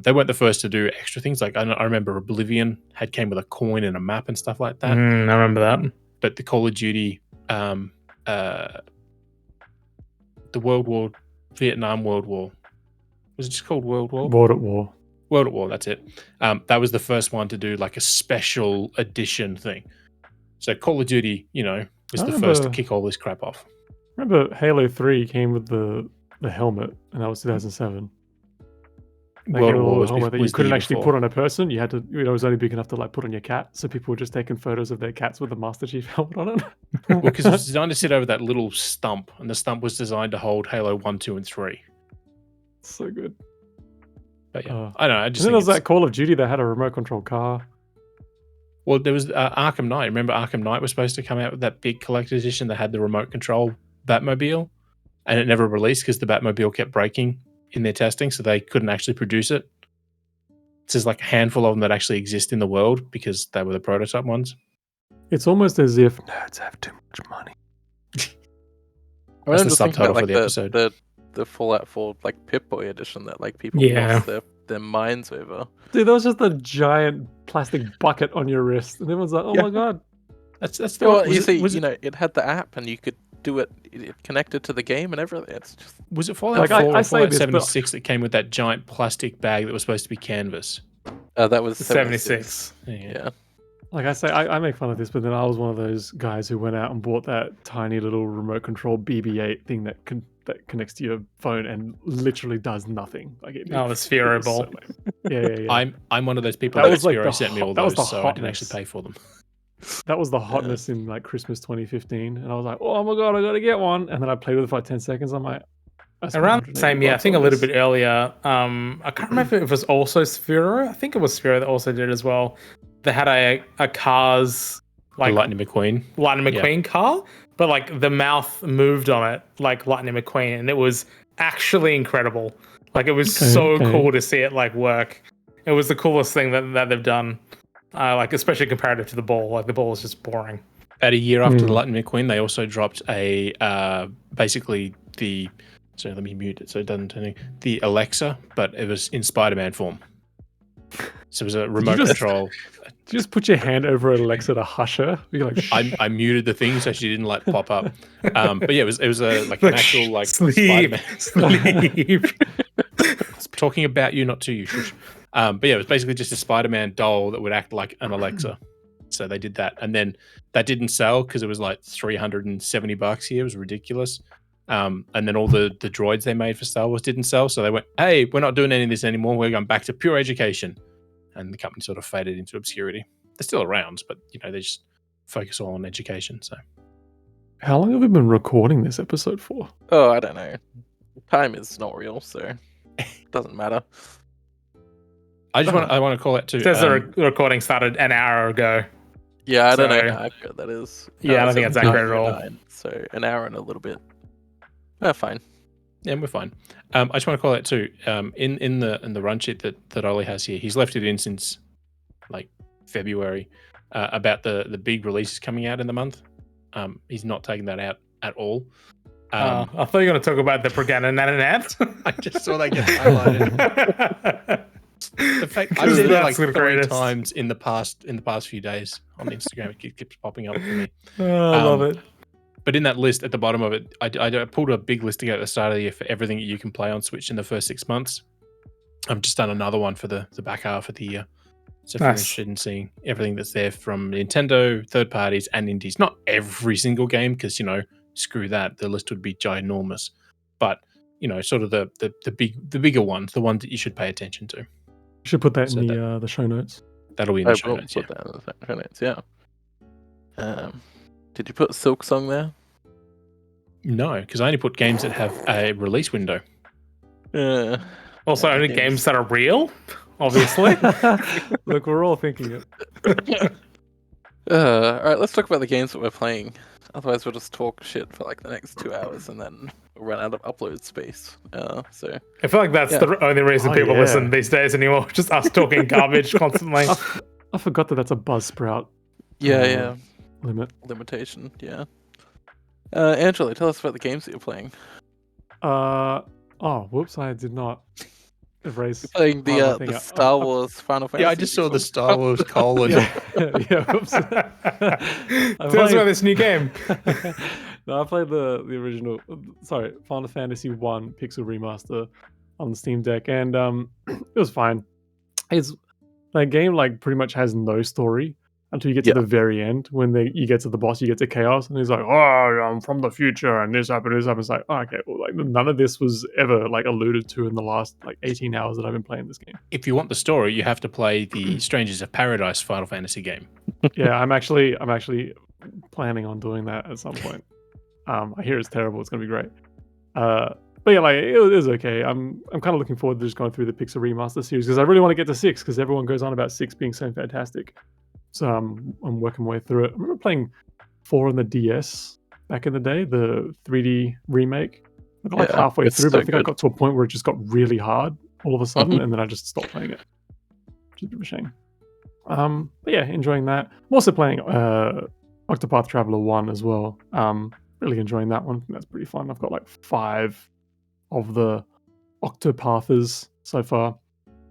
They weren't the first to do extra things. Like I remember Oblivion came with a coin and a map and stuff like that. I remember that. But the Call of Duty, the Vietnam World War, was it just called World War? World at War. World at War, that's it. That was the first one to do like a special edition thing. So Call of Duty, was the first to kick all this crap off. Remember Halo 3 came with the helmet, and that was 2007. World at War was helmet that you was couldn't the year actually before. put on a person. You had to, it was only big enough to like put on your cat. So people were just taking photos of their cats with the Master Chief helmet on it. Well, because it was designed to sit over that little stump, and the stump was designed to hold Halo 1, 2, and 3. So good. But yeah, Oh. I don't know. I just And then think there was it's- that Call of Duty that had a remote control car. Well, there was Arkham Knight. Remember Arkham Knight was supposed to come out with that big collector's edition that had the remote control Batmobile, and it never released because the Batmobile kept breaking in their testing, so they couldn't actually produce it. So there's like a handful of them that actually exist in the world because they were the prototype ones. It's almost as if nerds have too much money. That's I'm the just thinking subtitle about, for the episode. The Fallout 4 like Pip-Boy edition that like people Yeah. lost their minds over. Dude, that was just a giant plastic bucket on your wrist. And everyone's like, oh my God. That's the Well, was you it- see, was it- it had the app and you could do it connected to the game and everything. It's just Was it Fallout Like, 4 I or say Fallout this, but- 76 that came with that giant plastic bag that was supposed to be canvas? that was 76. Yeah. Like I say, I make fun of this, but then I was one of those guys who went out and bought that tiny little remote control BB-8 thing that connects to your phone and literally does nothing. Like it, Oh, the Sphero ball. Yeah. I'm one of those people That that was like Sphero the sent me all that was those, the so I didn't hotness. actually pay for them. That was the hotness in like Christmas 2015, and I was like, oh my God, I gotta get one. And then I played with it for like 10 seconds. I'm like, I spent Around the same year, I $180 think a on little this. bit earlier. I can't remember if it was also Sphero. I think it was Sphero that also did it as well. They had a Cars like Lightning McQueen. Lightning Yeah. McQueen car, but like the mouth moved on it like Lightning McQueen, and it was actually incredible. Like it was so Okay. cool to see it like work. It was the coolest thing that they've done. Like especially comparative to the ball. Like the ball is just boring. About a year after the Hmm. Lightning McQueen, they also dropped a basically the. So let me mute it so it doesn't turn. The Alexa, but it was in Spider-Man form. So it was a remote just- control. Did you just put your hand over Alexa to hush her? You're like, shh. I muted the thing so she didn't like pop up. But yeah, it was a like an Like, actual like sleep, Spider-Man. sleep. Talking about you, not to you. Shush. But yeah, it was basically just a Spider-Man doll that would act like an Alexa. So they did that, and then that didn't sell because it was like $370 here. It was ridiculous. And then all the droids they made for Star Wars didn't sell, so they went, "Hey, we're not doing any of this anymore. We're going back to pure education." And the company sort of faded into obscurity. They're still around, but they just focus all on education. So How long have we been recording this episode for? Oh, I don't know. Time is not real, so it doesn't matter. I want to call that too. It says the recording started an hour ago. Yeah, I don't know So- how accurate that is. Yeah, I don't think it's that's accurate at all. 9:09, So an hour and a little bit. Fine. Yeah, we're fine. I just want to call that too. In the run sheet that Ollie has here, he's left it in since like February about the big releases coming out in the month. He's not taking that out at all. I thought you were going to talk about the propaganda nananat. I just saw that get highlighted. The fact I've This seen is it like absolute 3 greatest. times in the past few days on Instagram. It keeps popping up for me. I love it. But in that list at the bottom of it, I pulled a big list together at the start of the year for everything that you can play on Switch in the first 6 months. I've just done another one for the back half of the year. So if you're Nice. interested in seeing everything that's there from Nintendo, third parties, and indies, not every single game, because screw that, the list would be ginormous. But sort of the bigger ones, the ones that you should pay attention to. You should put that So in the show notes. That'll be in I the show will notes. put Yeah. that in the show notes, yeah. Did you put Silk Song there? No, because I only put games that have a release window. Also, only games that are real, obviously. Look, we're all thinking it. All right, let's talk about the games that we're playing. Otherwise, we'll just talk shit for like the next 2 hours and then we'll run out of upload space. So I feel like that's Yeah. the only reason Oh, people yeah. listen these days anymore. Just us talking garbage constantly. I forgot that that's a Buzzsprout Yeah. limit. Limitation. Yeah. Angelo, tell us about the games that you're playing. Oh, whoops! I did not erase. You're playing part of my the thing. Star Wars Final Fantasy. Yeah, I just saw the sequel. Star Wars colon. Yeah. Whoops. Tell us about this new game. No, I played the original. Sorry, Final Fantasy One Pixel Remaster on the Steam Deck, and it was fine. It's that game like pretty much has no story until you get to the very end. When you get to the boss, you get to Chaos, and he's like, "Oh, I'm from the future, and this happened, this happened." It's like, oh, okay, well, like none of this was ever like alluded to in the last like 18 hours that I've been playing this game. If you want the story, you have to play the Strangers of Paradise Final Fantasy game. Yeah, I'm actually planning on doing that at some point. I hear it's terrible. It's gonna be great. But yeah, like it was okay. I'm kind of looking forward to just going through the Pixel Remaster series because I really want to get to 6 because everyone goes on about 6 being so fantastic. So I'm working my way through it. I remember playing 4 on the DS back in the day, the 3D remake. I got like halfway through, but I think I got to a point where it just got really hard all of a sudden, and then I just stopped playing it. Which is a bit of a shame. But yeah, enjoying that. I'm also playing Octopath Traveler 1 as well. Really enjoying that one. That's pretty fun. I've got like 5 of the Octopathers so far.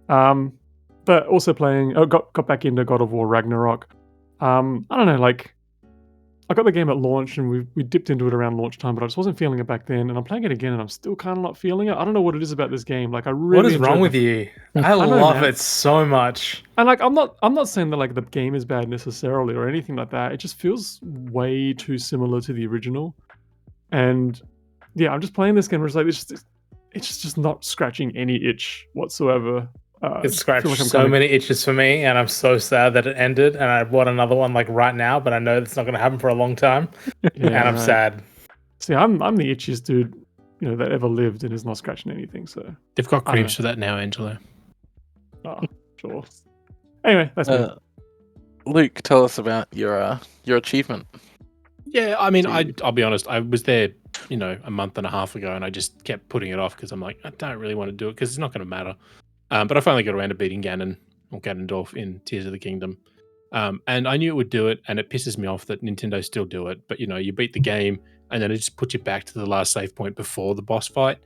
But also playing, got back into God of War Ragnarok. I don't know, like I got the game at launch and we dipped into it around launch time, but I just wasn't feeling it back then. And I'm playing it again and I'm still kind of not feeling it. I don't know what it is about this game. Like I really What is wrong with you? I love it so much. And like I'm not saying that like the game is bad necessarily or anything like that. It just feels way too similar to the original. And yeah, I'm just playing this game where it's like it's just not scratching any itch whatsoever. It scratched so many itches for me, and I'm so sad that it ended. And I want another one like right now, but I know it's not going to happen for a long time, and I'm sad. See, I'm the itchiest dude, that ever lived, and is not scratching anything. So they've got creams for that now, Angelo. Oh, sure. Anyway, that's me. Luke, tell us about your achievement. Yeah, I mean, I'll be honest. I was there, a month and a half ago, and I just kept putting it off because I'm like, I don't really want to do it because it's not going to matter. But I finally got around to beating Ganondorf in Tears of the Kingdom. And I knew it would do it, and it pisses me off that Nintendo still do it. But, you beat the game, and then it just puts you back to the last save point before the boss fight.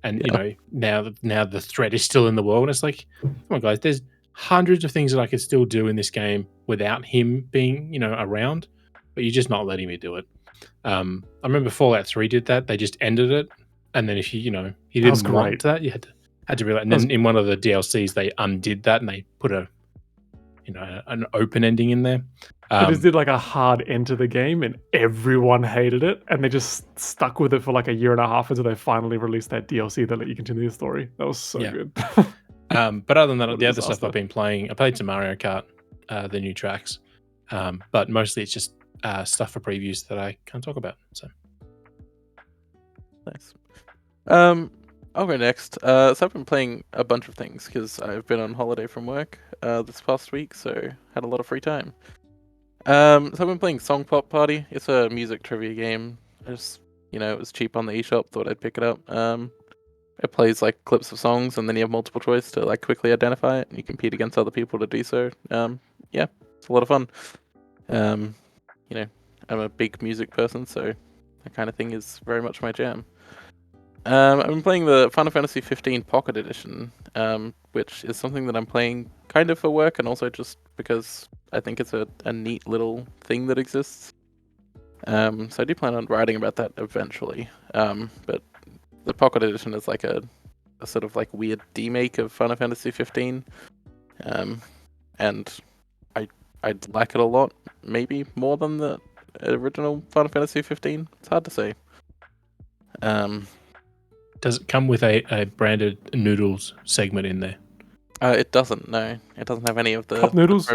And, now the threat is still in the world. And it's like, come on, guys, there's hundreds of things that I could still do in this game without him being, around. But you're just not letting me do it. I remember Fallout 3 did that. They just ended it. And then if you didn't want that, you had to realize. And then in one of the DLCs, they undid that and they put an open ending in there. They just did like a hard end to the game and everyone hated it. And they just stuck with it for like a year and a half until they finally released that DLC that let you continue the story. That was so good. But other than that, the other stuff I've been playing, I played some Mario Kart, the new tracks. But mostly it's just stuff for previews that I can't talk about. So nice. I'll go next. So I've been playing a bunch of things because I've been on holiday from work this past week, so had a lot of free time. So I've been playing Song Pop Party. It's a music trivia game. I just, it was cheap on the eShop, thought I'd pick it up. It plays like clips of songs, and then you have multiple choice to like quickly identify it, and you compete against other people to do so. Yeah, it's a lot of fun. I'm a big music person, so that kind of thing is very much my jam. I've been playing the Final Fantasy 15 Pocket Edition, which is something that I'm playing kind of for work and also just because I think it's a neat little thing that exists. So I do plan on writing about that eventually. But the Pocket Edition is like a sort of like weird demake of Final Fantasy 15. And I'd like it a lot, maybe more than the original Final Fantasy 15. It's hard to say. Does it come with a branded noodles segment in there? It doesn't. No, it doesn't have any of the cup noodles.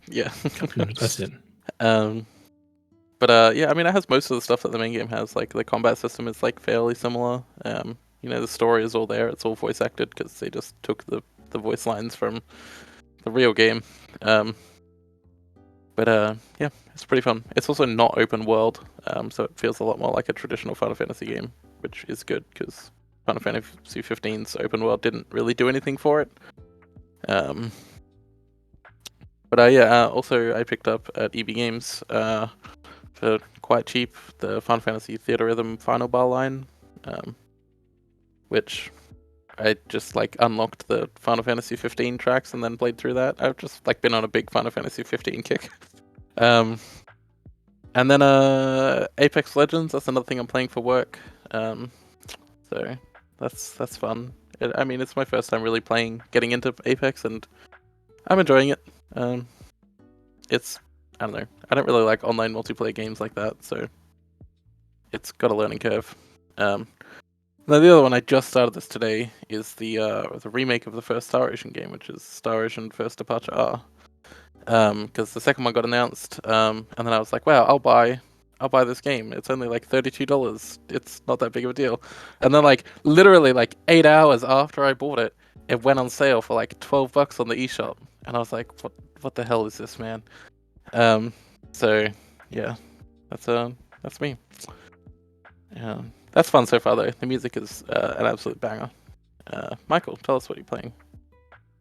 Yeah, Cup noodles, that's it. But yeah, I mean, it has most of the stuff that the main game has. Like the combat system is like fairly similar. The story is all there. It's all voice acted because they just took the voice lines from the real game. But yeah, it's pretty fun. It's also not open world, so it feels a lot more like a traditional Final Fantasy game, which is good because Final Fantasy 15's open world didn't really do anything for it. But yeah, also I picked up at EB Games for quite cheap the Final Fantasy Theater Rhythm Final Bar line, which I just like unlocked the Final Fantasy 15 tracks and then played through that. I've just like been on a big Final Fantasy 15 kick. And then Apex Legends, that's another thing I'm playing for work. So that's fun. I mean, it's my first time really getting into Apex, and I'm enjoying it. It's, I don't know, I don't really like online multiplayer games like that, so it's got a learning curve. Now the other one I just started this today is the remake of the first Star Ocean game, which is Star Ocean First Departure R. Because the second one got announced, and then I was like, wow, I'll buy this game. It's only like $32. It's not that big of a deal. And then like literally like 8 hours after I bought it, it went on sale for like $12 on the eShop, and I was like, what the hell is this, man? So yeah, that's me. Yeah, that's fun so far though. The music is an absolute banger. Michael, tell us what you're playing.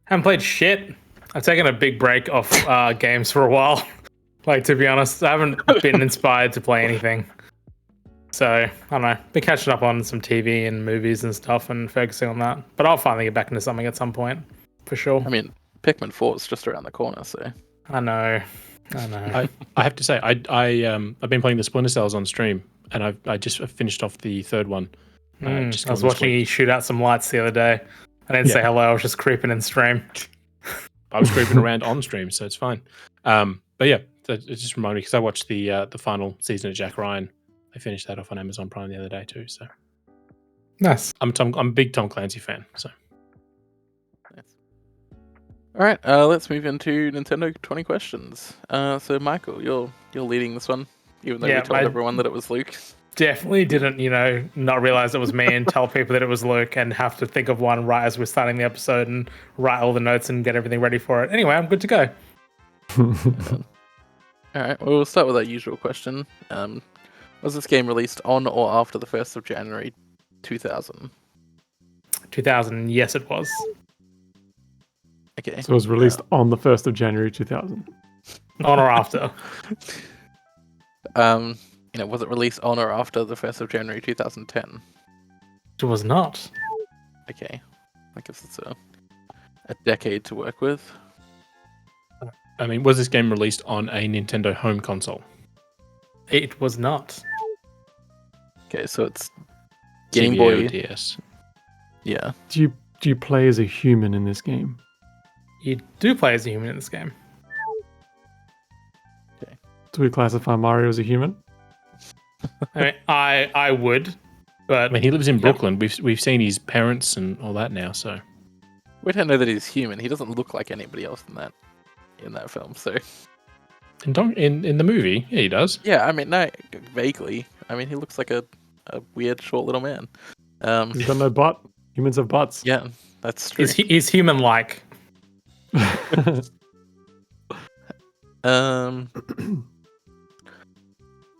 Haven't played shit. I've taken a big break off games for a while. Like, to be honest, I haven't been inspired to play anything. So, I don't know. Been catching up on some TV and movies and stuff and focusing on that. But I'll finally get back into something at some point, for sure. I mean, Pikmin 4 is just around the corner, so... I know. I have to say, I've been playing the Splinter Cells on stream, and I just finished off the third one. I was watching you shoot out some lights the other day. I didn't say hello, I was just creeping in stream. I was creeping around on stream, so it's fine. But yeah, it just reminded me because I watched the final season of Jack Ryan. I finished that off on Amazon Prime the other day too. So nice. I'm a big Tom Clancy fan. So nice. All right, let's move into Nintendo 20 questions. So Michael, you're leading this one, even though we told everyone that it was Luke. Definitely didn't, not realize it was me and tell people that it was Luke and have to think of one right as we're starting the episode and write all the notes and get everything ready for it. Anyway, I'm good to go. All right, well, we'll start with our usual question. Was this game released on or after the 1st of January 2000? 2000, yes it was. Okay. So it was released on the 1st of January 2000. On or after? Was it released on or after the 1st of January 2010? It was not. Okay. I guess it's a decade to work with. I mean, was this game released on a Nintendo home console? It was not. Okay, so it's Game Boy DS. Yeah. Do you play as a human in this game? You do play as a human in this game. Okay. Do we classify Mario as a human? I mean, I would, but I mean, he lives in Brooklyn. We've seen his parents and all that now, so we don't know that he's human. He doesn't look like anybody else in that film. So in the movie, yeah, he does. Yeah, I mean, no, vaguely. I mean, he looks like a weird short little man. He's got no butt. Humans have butts. Yeah, that's true. He's human-like. Alright,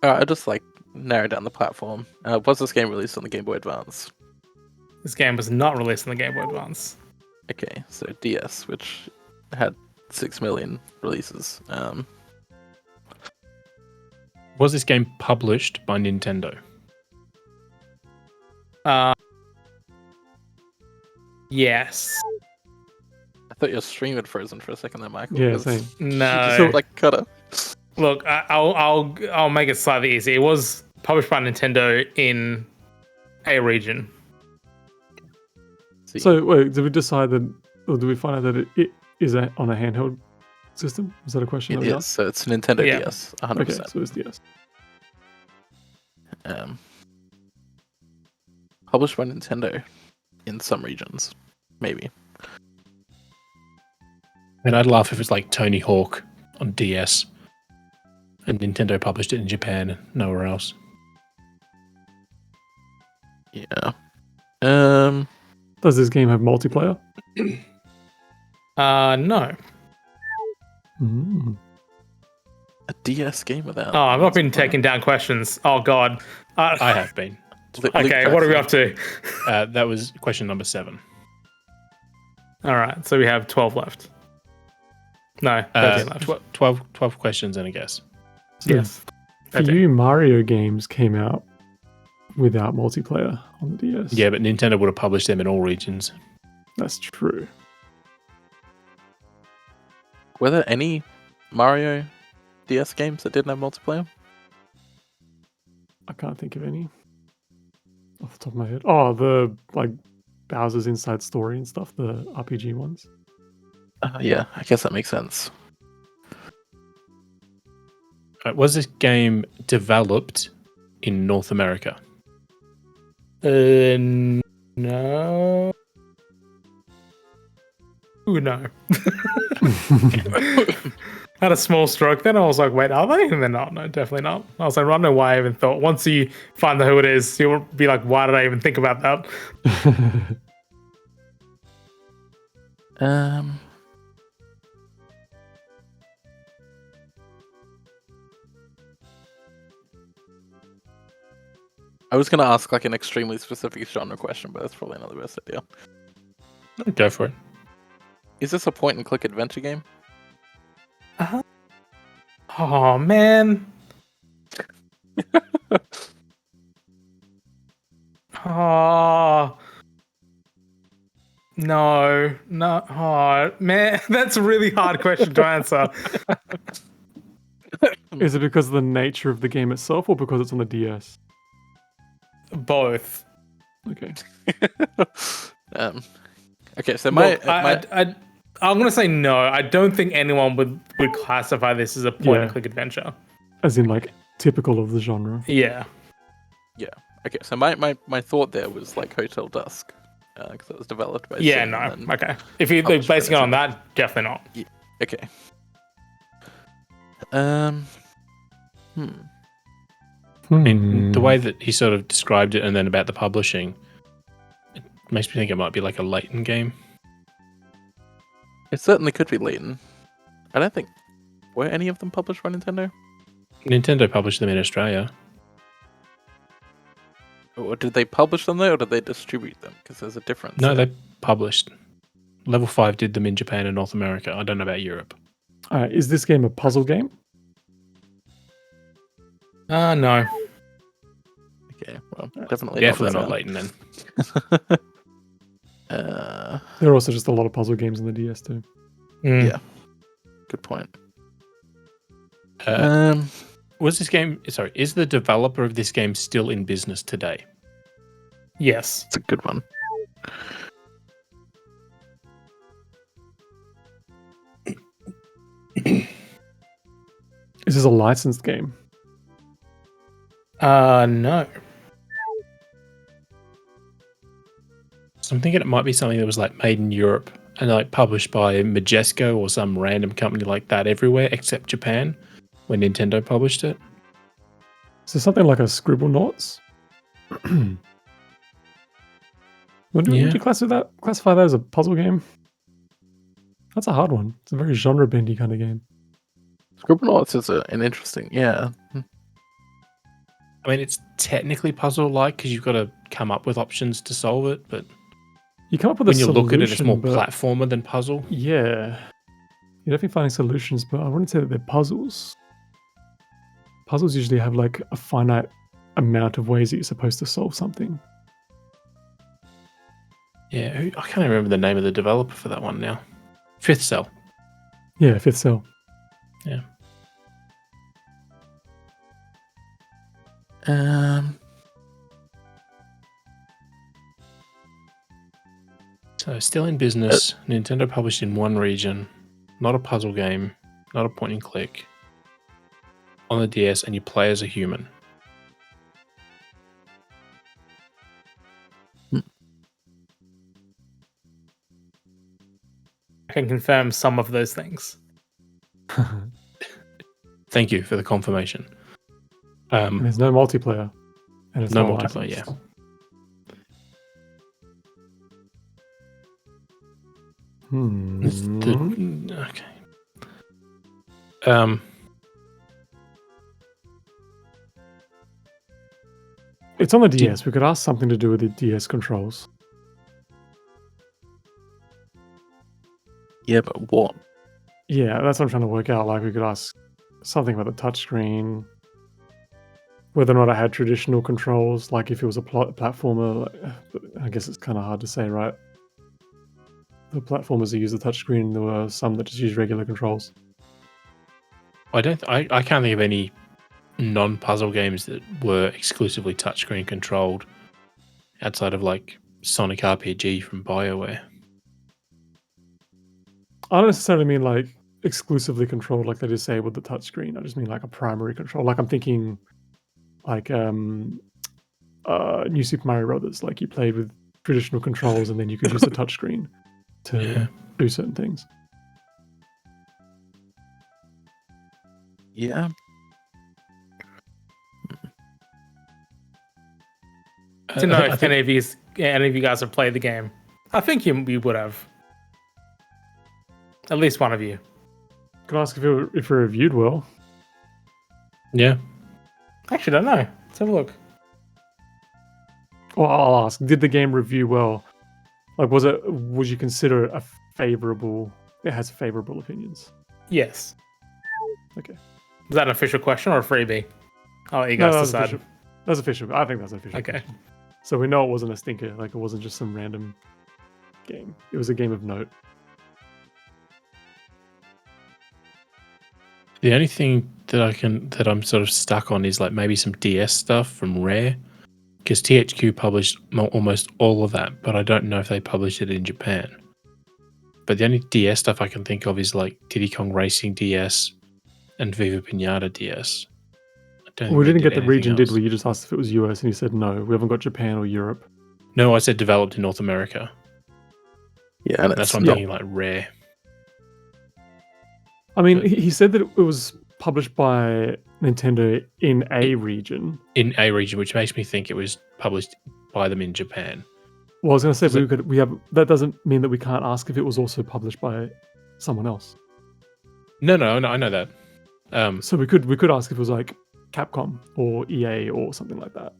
I'll just narrow down the platform. Was this game released on the Game Boy Advance? This game was not released on the Game Boy Advance. Okay, so DS, which had 6 million releases. Was this game published by Nintendo? Yes. I thought your stream had frozen for a second there, Michael. Yeah, same. No. Just, cut up. Look, I'll make it slightly easy. It was published by Nintendo in a region. So wait, did we decide that, or do we find out that it is on a handheld system? Was that a question? It is. So it's Nintendo DS, 100%. Okay, so it's DS. Published by Nintendo in some regions, maybe. And I'd laugh if it's like Tony Hawk on DS, and Nintendo published it in Japan and nowhere else. Yeah. Does this game have multiplayer? No. A DS game without. Oh, I've not been taking down questions. Oh God. I have been. Okay, what are we up to? That was question number 7. All right, so we have 12 left. No, 13 left. 12 questions and a guess. Yes. Few Mario games came out without multiplayer on the DS. Yeah, but Nintendo would have published them in all regions. That's true. Were there any Mario DS games that didn't have multiplayer? I can't think of any off the top of my head. Oh, the like Bowser's Inside Story and stuff, the RPG ones. Yeah, I guess that makes sense. Was this game developed in North America? No. Ooh, no. I had a small stroke then. I was like, wait, are they? And then, no, definitely not. I was like, I don't know why I even thought. Once you find out who it is, you'll be like, why did I even think about that? I was going to ask like an extremely specific genre question, but that's probably not the best idea. Go for it. Is this a point-and-click adventure game? Oh, man. Oh. No. Oh, man. That's a really hard question to answer. Is it because of the nature of the game itself or because it's on the DS? Both. Okay. Okay, so I'm going to say no. I don't think anyone would classify this as a point-and-click adventure. As in, like, typical of the genre. Yeah. Yeah. Okay, so my thought there was like Hotel Dusk, because it was developed by. Yeah, Sim no. and then Okay. If you're published by basing it on Nintendo. that, definitely not. Yeah. Okay. I mean, the way that he sort of described it and then about the publishing, it makes me think it might be like a Layton game. It certainly could be Layton. I don't think were any of them published by Nintendo. Nintendo published them in Australia. Or did they publish them though, or did they distribute them? Because there's a difference. No, they published. Level 5 did them in Japan and North America. I don't know about Europe. Is this game a puzzle game? No. Okay, well, definitely not Layton then. There are also just a lot of puzzle games on the DS too. Yeah. Good point. Was this game? Sorry, is the developer of this game still in business today? Yes. It's a good one. Is this a licensed game? No. So I'm thinking it might be something that was like made in Europe and like published by Majesco or some random company like that everywhere except Japan when Nintendo published it. So something like a Scribblenauts? Would you classify that as a puzzle game? That's a hard one. It's a very genre bendy kind of game. Scribblenauts is an interesting, yeah. I mean, it's technically puzzle-like because you've got to come up with options to solve it, but You come up with when a you solution, look at it, it's more but platformer than puzzle. yeah, you're definitely finding solutions, but I wouldn't say that they're puzzles. Puzzles usually have like a finite amount of ways that you're supposed to solve something. Yeah, I can't even remember the name of the developer for that one now. Fifth Cell. Yeah, Fifth Cell. Yeah. So still in business, Nintendo published in one region, not a puzzle game, not a point and click, on the DS, and you play as a human. I can confirm some of those things. Thank you for the confirmation. And there's no multiplayer. And it's No not multiplayer, licensed. Okay. It's on the DS. We could ask something to do with the DS controls. Yeah, but what? Yeah, that's what I'm trying to work out. Like, we could ask something about the touchscreen, whether or not I had traditional controls, like if it was a platformer. I guess it's kind of hard to say, right? The platformers that use the touchscreen, there were some that just use regular controls. I can't think of any non-puzzle games that were exclusively touchscreen controlled outside of like Sonic RPG from BioWare. I don't necessarily mean like exclusively controlled, like they disabled the touchscreen. I just mean like a primary control. Like I'm thinking like New Super Mario Brothers. Like you played with traditional controls and then you could use the touchscreen to do certain things. Yeah. To know if any of you guys have played the game. I think you would have. At least one of you. Could ask if it reviewed well. Yeah. Actually, don't know. Let's have a look. Well, I'll ask. Did the game review well? Like, would you consider it a favorable? It has favorable opinions. Yes. Okay. Is that an official question or a freebie? I'll let you guys decide. Official. That's official. I think that's official. Okay. Question. So we know it wasn't a stinker. Like, it wasn't just some random game. It was a game of note. The only thing that I'm sort of stuck on is like maybe some DS stuff from Rare, because THQ published almost all of that, but I don't know if they published it in Japan. But the only DS stuff I can think of is like Diddy Kong Racing DS and Viva Pinata DS. We didn't get the region, did we? You just asked if it was US, and you said no. We haven't got Japan or Europe. No, I said developed in North America. Yeah, that's what I'm thinking, like Rare. I mean, he said that it was published by Nintendo in a region. In a region, which makes me think it was published by them in Japan. Well, I was going to say that doesn't mean that we can't ask if it was also published by someone else. No, I know that. So we could ask if it was like Capcom or EA or something like that.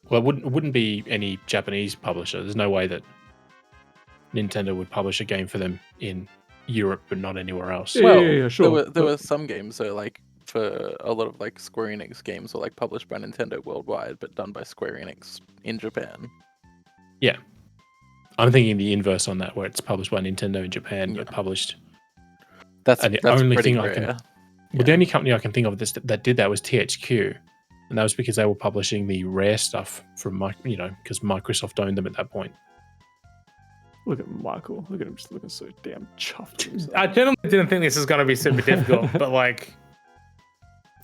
Well, it wouldn't be any Japanese publisher. There's no way that Nintendo would publish a game for them in Europe but not anywhere else. Yeah, sure. There were some games, so like for a lot of like Square Enix games were like published by Nintendo worldwide but done by Square Enix in Japan. Yeah. I'm thinking the inverse on that, where it's published by Nintendo in Japan but published. That's the only pretty thing rare. The only company I can think of that did that was THQ, and that was because they were publishing the Rare stuff from because Microsoft owned them at that point. Look at Michael. Look at him just looking so damn chuffed. I generally didn't think this was going to be super difficult, but like,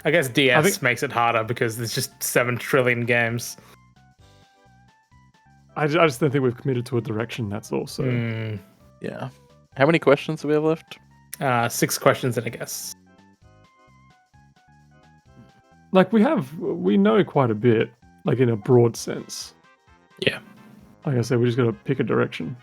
I guess DS makes it harder because there's just 7 trillion games. I just don't think we've committed to a direction, that's all. So. Yeah. How many questions do we have left? 6 questions, I guess. Like, we know quite a bit, like in a broad sense. Yeah. Like I said, we just got to pick a direction.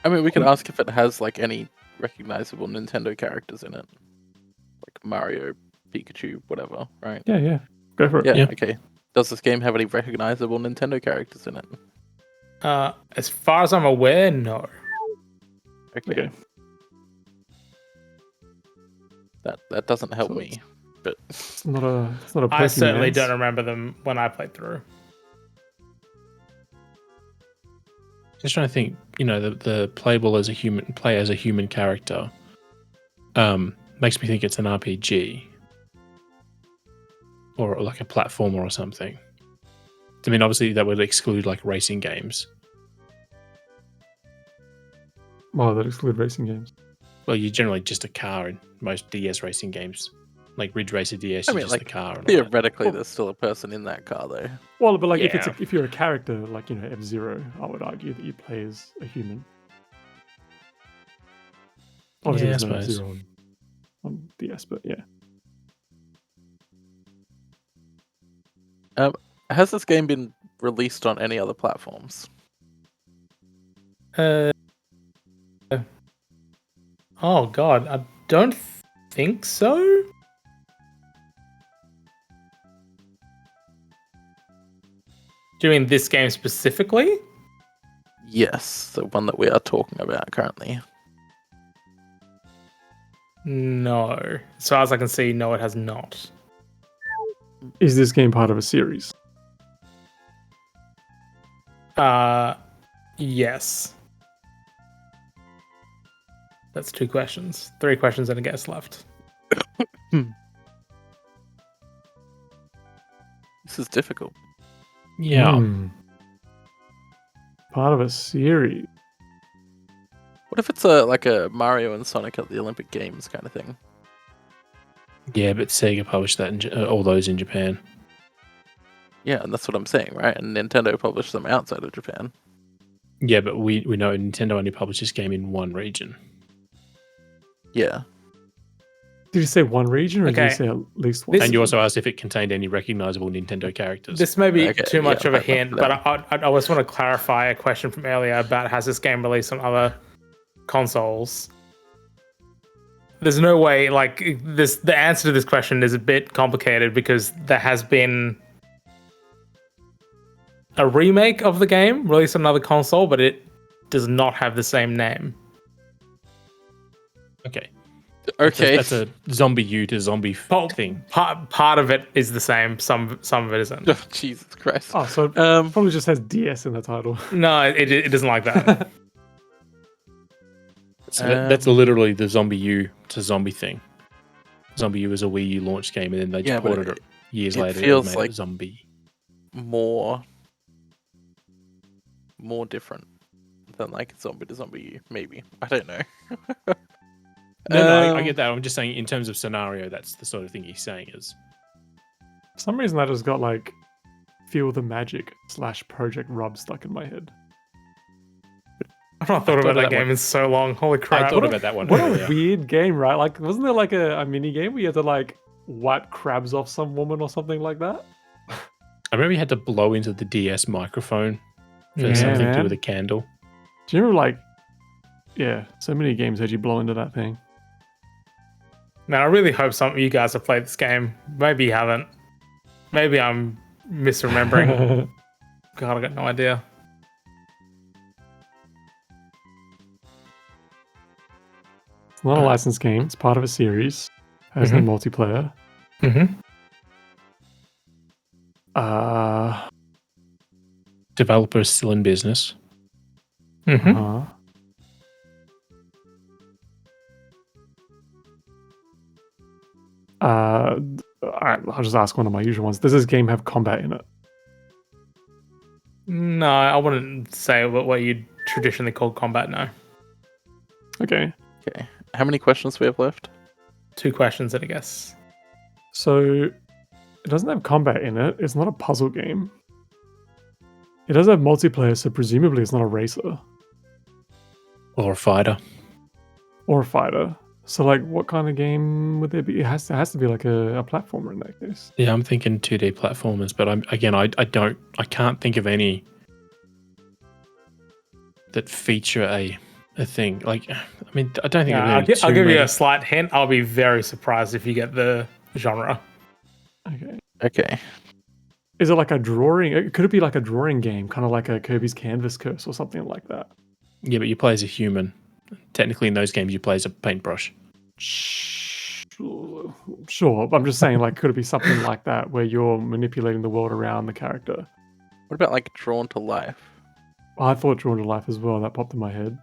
I mean, we can ask if it has like any recognizable Nintendo characters in it, like Mario, Pikachu, whatever, right? Yeah. Go for it. Yeah. Okay. Does this game have any recognizable Nintendo characters in it? As far as I'm aware, no. Okay. That doesn't help me, but it's not a. I certainly don't remember them when I played through. Just trying to think, the playable as a human character makes me think it's an RPG or like a platformer or something. I mean, obviously that would exclude like racing games. Oh, that exclude racing games. Well, you're generally just a car in most DS racing games. Like Ridge Racer DS, you're just a car. Theoretically, there's still a person in that car, though. Well, but like if you're a character, like F-Zero, I would argue that you play as a human. Obviously, there's no F-Zero on DS, but yeah. Has this game been released on any other platforms? Oh God, I don't think so. Do you mean this game specifically? Yes, the one that we are talking about currently. No. As far as I can see, no, it has not. Is this game part of a series? Yes. That's 2 questions. 3 questions and a guess left. This is difficult. Yeah. Part of a series. What if it's like a Mario and Sonic at the Olympic Games kind of thing? Yeah, but Sega published that all those in Japan. Yeah, and that's what I'm saying, right? And Nintendo published them outside of Japan. Yeah, but we know Nintendo only published this game in one region. Yeah. Did you say one region or did you Okay. say at least one? And you also asked if it contained any recognizable Nintendo characters. This may be Okay, too much yeah, of a back up hint, to but that. I just want to clarify a question from earlier about has this game released on other consoles? There's no way, like, this. The answer to this question is a bit complicated because there has been a remake of the game released on another console, but it does not have the same name. Okay. Okay. That's a zombie U to zombie Oh. thing. Part of it is the same. Some of it isn't. Oh, Jesus Christ. Oh, so it Um, probably just has DS in the title. No, it doesn't like that. So that's literally the zombie U to zombie thing. Zombie U was a Wii U launch game, and then they Yeah, just but ported it years it later. feels and made like- it zombie. more different than like zombie to zombie U, maybe. I don't know. No, I get that. I'm just saying, in terms of scenario, that's the sort of thing he's saying is. For some reason, I just got like Feel the Magic / Project Rub stuck in my head. I've not thought about that game in so long. Holy crap! I thought about that one What earlier. a weird game, right? Like, wasn't there like a mini game where you had to like wipe crabs off some woman or something like that? I remember you had to blow into the DS microphone for Yeah, something to do man. with a candle. Do you remember like, yeah, so many games had you blow into that thing. Man, I really hope some of you guys have played this game. Maybe you haven't. Maybe I'm misremembering. God, I got no idea. It's not a licensed game. It's part of a series. Has no multiplayer. Mm-hmm. Developer is still in business. Mm-hmm. uh, all right, I'll just ask one of my usual ones. Does this game have combat in it? No, I wouldn't say what you'd traditionally call combat. No. Okay. Okay. How many questions do we have left? 2 questions, I guess. So it doesn't have combat in it. It's not a puzzle game. It does have multiplayer, so presumably it's not a racer Or a fighter. or a fighter. So like, what kind of game would there be? It has to be like a platformer in that case. Yeah, I'm thinking 2D platformers, but I can't think of any that feature a thing. Like, I mean, I don't think I'll there's give you many. a slight hint. I'll be very surprised if you get the genre. Okay. Okay. Is it like a drawing? Could it be like a drawing game, kind of like a Kirby's Canvas Curse or something like that? Yeah, but you play as a human. Technically, in those games, you play as a paintbrush. Sure. But I'm just saying, like, could it be something like that where you're manipulating the world around the character? What about like Drawn to Life? I thought Drawn to Life as well. That popped in my head.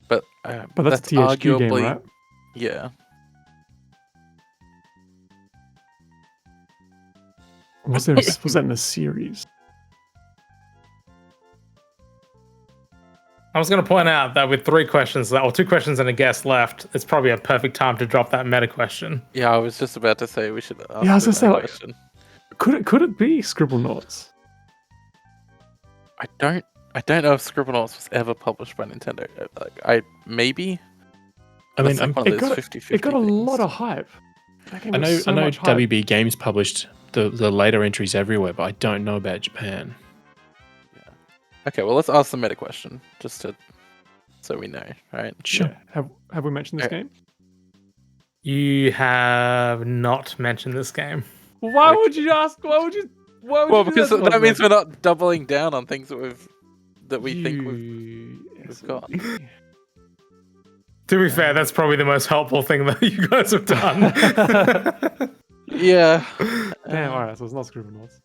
But But that's a THQ game, arguably, right? Yeah. Was that in a series? I was going to point out that with 3 questions, or 2 questions and a guess left, it's probably a perfect time to drop that meta question. Yeah, I was just about to say we should ask Yeah, I was the gonna say, like- question. Could it be Scribblenauts? I don't know if Scribblenauts was ever published by Nintendo. Like, maybe. I mean, That's like one it of those got- 50-50 It got a lot things. of hype. That game I was know. so I know. much hype. WB Games published the later entries everywhere, but I don't know about Japan. Okay, well, let's ask the meta question just so we know, right? Sure. Yeah. Have we mentioned this Okay. game? You have not mentioned this game. Why would you ask? Why would you? Well, because that means we're not doubling down on things that we think we've got. To be fair, that's probably the most helpful thing that you guys have done. Yeah. Damn, alright, so it's not Scribblenauts.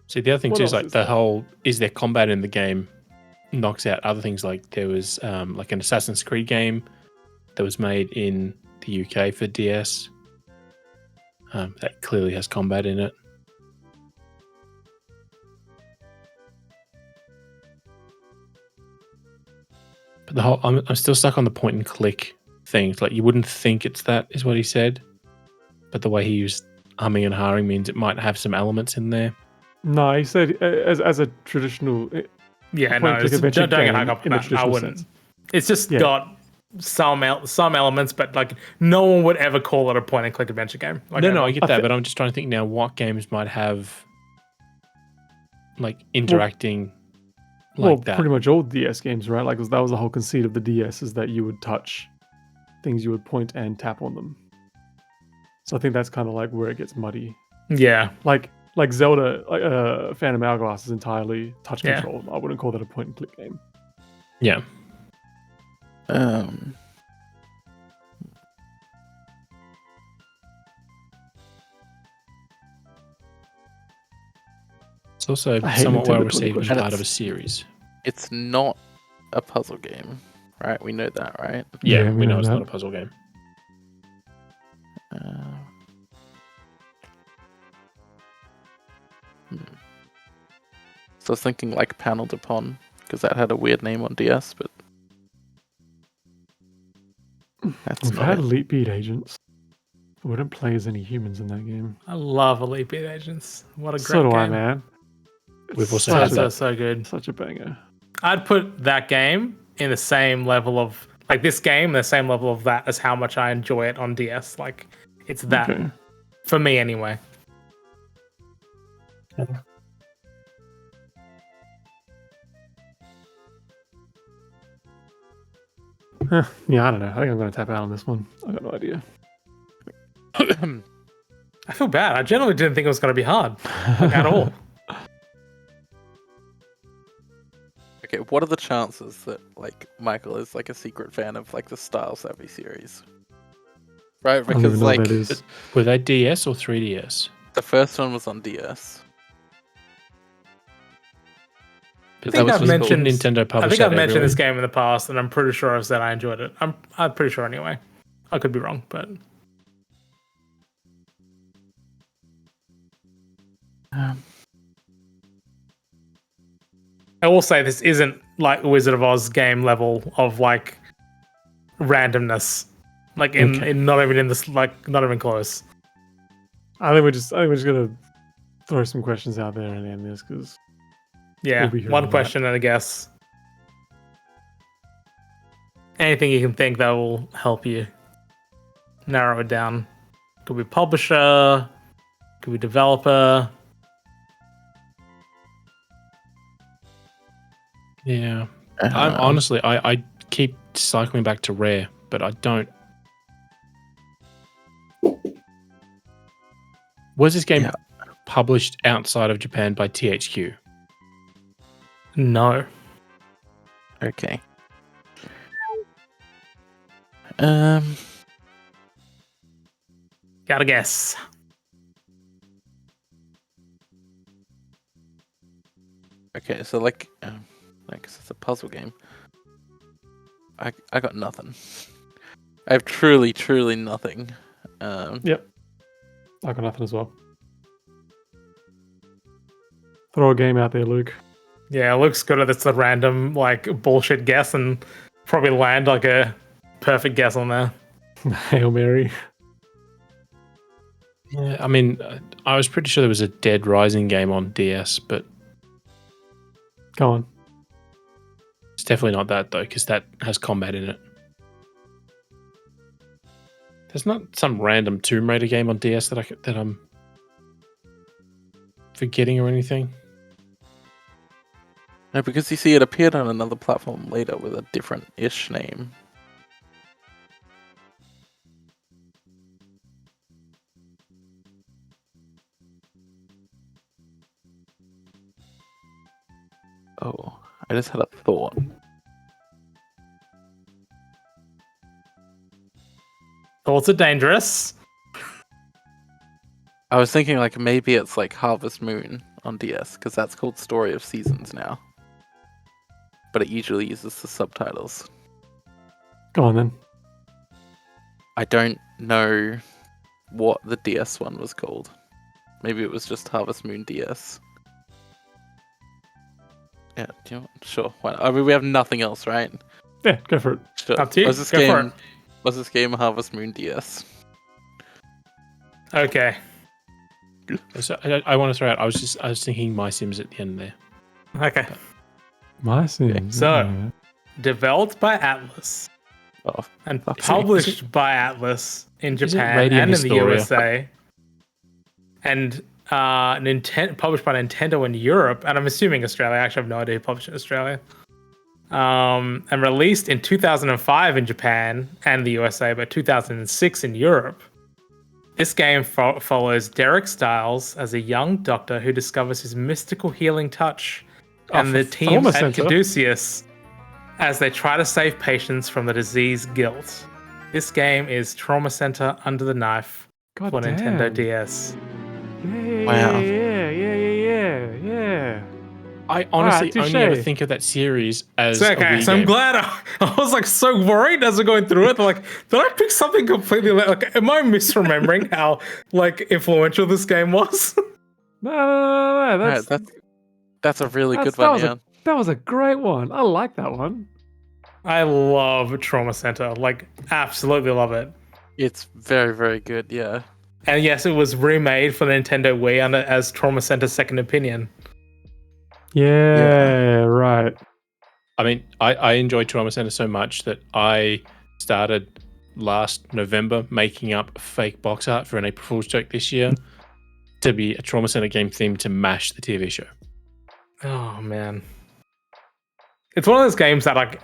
See, the other thing What too is else like is the there? whole is there combat in the game knocks out other things. Like there was like an Assassin's Creed game that was made in the UK for DS. That clearly has combat in it. But the whole I'm still stuck on the point and click things. Like you wouldn't think it's that, is what he said, but the way he used humming and hawing means it might have some elements in there. No, he said as a traditional. Yeah, Point no, and click don't adventure get game hung up in on the that. I traditional wouldn't. sense. It's just Yeah. got some elements, but like no one would ever call it a point and click adventure game. Like, No, I ever. get that, but I'm just trying to think now what games might have like interacting Well, like that. pretty much all DS games, right? Like that was the whole conceit of the DS, is that you would touch things, you would point and tap on them. So I think that's kind of like where it gets muddy. Yeah, Like Zelda, Phantom Hourglass is entirely touch Yeah. control. I wouldn't call that a point and click game. Yeah. It's also I hate somewhat Nintendo well 20 received as questions. part of a series. It's not a puzzle game, right? We know that, right? Yeah, Yeah, we we know know it's that. not a puzzle game. So I was thinking like Panel de Pon, because that had a weird name on DS, but that's We've not had it. Elite Beat agents. We wouldn't play as any humans in that game. I love Elite Beat Agents. What a great So do game. I, man. We've also such had a- that. So good. Such a banger. I'd put that game in the same level of like this game, the same level of that as how much I enjoy it on DS. Like it's that Okay. for me anyway. Yeah, I don't know. I think I'm going to tap out on this one. I got no idea. I feel bad. I generally didn't think it was going to be hard like, at all. Okay, what are the chances that like Michael is like a secret fan of like the Style Savvy series? Right, I don't because even know like what that is. Were they DS or 3DS? the first one was on DS. I That think was I've just mentioned Nintendo I published think that I've mentioned this everywhere? game in the past, and I'm pretty sure I've said I enjoyed it. I'm pretty sure anyway. I could be wrong, but I will say this isn't like Wizard of Oz game level of like randomness. Like Okay. in not even in this like not even close. I think we're just gonna throw some questions out there and end this because Yeah, We'll be hearing one that. question and a guess. Anything you can think that will help you narrow it down. Could be publisher, could be developer. Yeah. I'm honestly, I keep cycling back to Rare, but I don't. Was this game Yeah. published outside of Japan by THQ? No. Okay. Gotta guess. Okay, so like it's a puzzle game. I got nothing. I have truly nothing. I got nothing as well. Throw a game out there, Luke. Yeah, it looks good if it's a random like bullshit guess and probably land like a perfect guess on there. Hail Mary. Yeah, I mean, I was pretty sure there was a Dead Rising game on DS, but Go on. it's definitely not that though, because that has combat in it. There's not some random Tomb Raider game on DS that I'm forgetting or anything. No, because you see, it appeared on another platform later with a different-ish name. Oh, I just had a thought. Thoughts are dangerous. I was thinking like maybe it's like Harvest Moon on DS because that's called Story of Seasons now. But it usually uses the subtitles. Go on then. I don't know what the DS one was called. Maybe it was just Harvest Moon DS. Yeah, do you know what? Sure. Why not? I mean, we have nothing else, right? Yeah, go for it. Sure. Up to you. Was this Go for game? Was this game Harvest Moon DS? Okay. So I want to throw out. I was thinking My Sims at the end there. Okay. My Sims. So- yeah. Developed by Atlas Oh, and fuck's published by Atlas in is it Japan Radiant and in the Historia? USA. And published by Nintendo in Europe, and I'm assuming Australia. I actually have no idea who published it in Australia. And released in 2005 in Japan and the USA, but 2006 in Europe. This game follows Derek Stiles as a young doctor who discovers his mystical healing touch, and the team Trauma at Center. Caduceus as they try to save patients from the disease guilt. This game is Trauma Center Under the Knife God for damn. Nintendo DS. Yeah, Wow. yeah. I honestly Alright, only ever touche. think of that series as So, a okay, Wii so I'm game. glad I was like so worried as we're going through it. Like, did I pick something completely like? Am I misremembering how like influential this game was? No. that's a really good that one. was Yeah. that was a great one. I like that one. I love Trauma Center. Like, absolutely love it. It's very, very good. Yeah. And yes, it was remade for Nintendo Wii under as Trauma Center Second Opinion. Yeah, right. I mean, I enjoyed Trauma Center so much that I started last November making up fake box art for an April Fool's joke this year to be a Trauma Center game themed to MASH, the TV show. Oh man, it's one of those games that like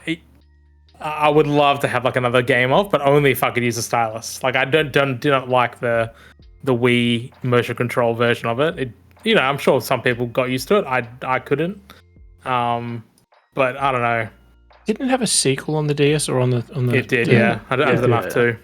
I would love to have like another game of, but only if I could use a stylus. Like I do not like the Wii motion control version of it. You know, I'm sure some people got used to it. I couldn't. But I don't know. Didn't it have a sequel on the DS or on the? It did, yeah. I don't have enough yeah. too.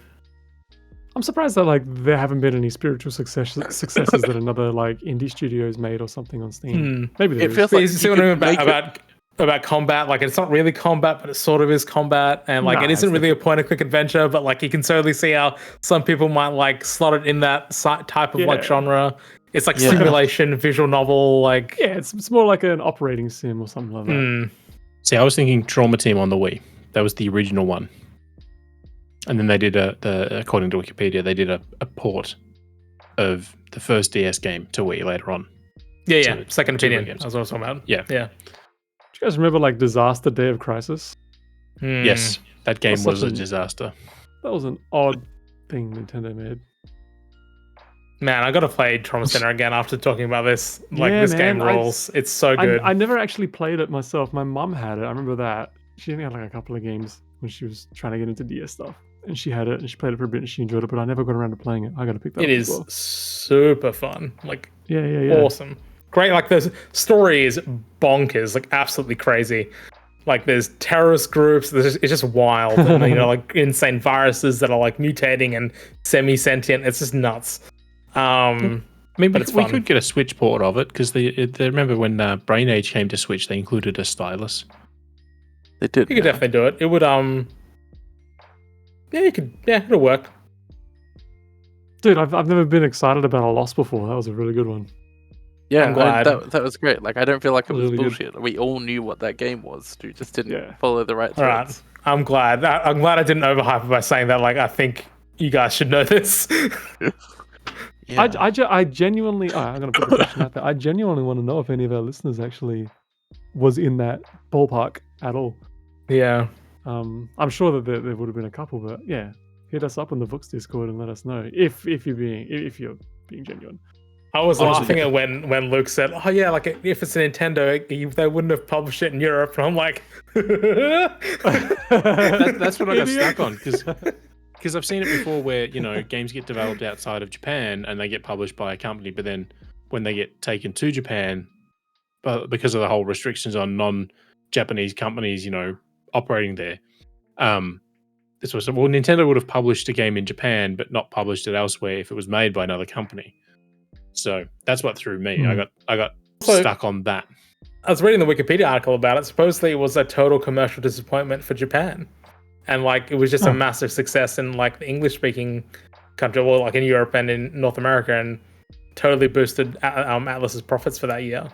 I'm surprised that like there haven't been any spiritual successes that another like indie studio's made or something on Steam. Maybe there It is. feels But like you see you what I mean could make it- about combat? Like it's not really combat, but it sort of is combat, and like Nah, it isn't it's really a point-and-click adventure. But like you can totally see how some people might like slot it in that type of like Yeah. genre. It's like Yeah. simulation, visual novel, like Yeah, it's more like an operating sim or something like that. hmm. See, I was thinking Trauma Team on the Wii. That was the original one, and then they did according to Wikipedia, they did a port of the first DS game to Wii later on. Yeah. So, Second two opinion. games. That's what I was talking about. Yeah. Yeah. Do you guys remember like Disaster Day of Crisis? Hmm. Yes, that game That's was such a an- disaster. That was an odd thing Nintendo made. Man, I gotta play Trauma Center again after talking about this. Like Yeah, this man, game rules. It's so good. I never actually played it myself. My mum had it. I remember that. She only had like a couple of games when she was trying to get into DS stuff. And she had it and she played it for a bit and she enjoyed it, but I never got around to playing it. I gotta pick that It up as is well. super fun. Like Yeah. awesome. Great. Like the story is bonkers, like absolutely crazy. Like there's terrorist groups. It's just wild. And, you know, like insane viruses that are like mutating and semi-sentient. It's just nuts. I mean, But we, it's we fun. could get a Switch port of it because they remember when Brain Age came to Switch, they included a stylus. They did. You could definitely do it. It would yeah, you could. Yeah, it'll work. Dude, I've never been excited about a loss before. That was a really good one. Yeah, I'm glad. that was great. Like, I don't feel like it was Really good. bullshit. We all knew what that game was. We just didn't Yeah. follow the right All right. threads. I'm glad. I'm glad I didn't overhype it by saying that. Like, I think you guys should know this. Yeah. I genuinely, I'm going to put the question out there. I genuinely want to know if any of our listeners actually was in that ballpark at all. Yeah. I'm sure that there would have been a couple, but yeah, hit us up on the Vookcast Discord and let us know if you're being genuine. I was Honestly, laughing at when Luke said, "Oh yeah, like if it's a Nintendo, they wouldn't have published it in Europe." And I'm like, That's what I got stuck on because I've seen it before where games get developed outside of Japan and they get published by a company, but then when they get taken to Japan, but because of the whole restrictions on non-Japanese companies, operating there, this was well, Nintendo would have published a game in Japan, but not published it elsewhere if it was made by another company. So that's what threw me. I got stuck on that. I was reading the Wikipedia article about it. Supposedly, it was a total commercial disappointment for Japan, and like it was just a massive success in like the English-speaking country, well, like in Europe and in North America, and totally boosted Atlus's profits for that year.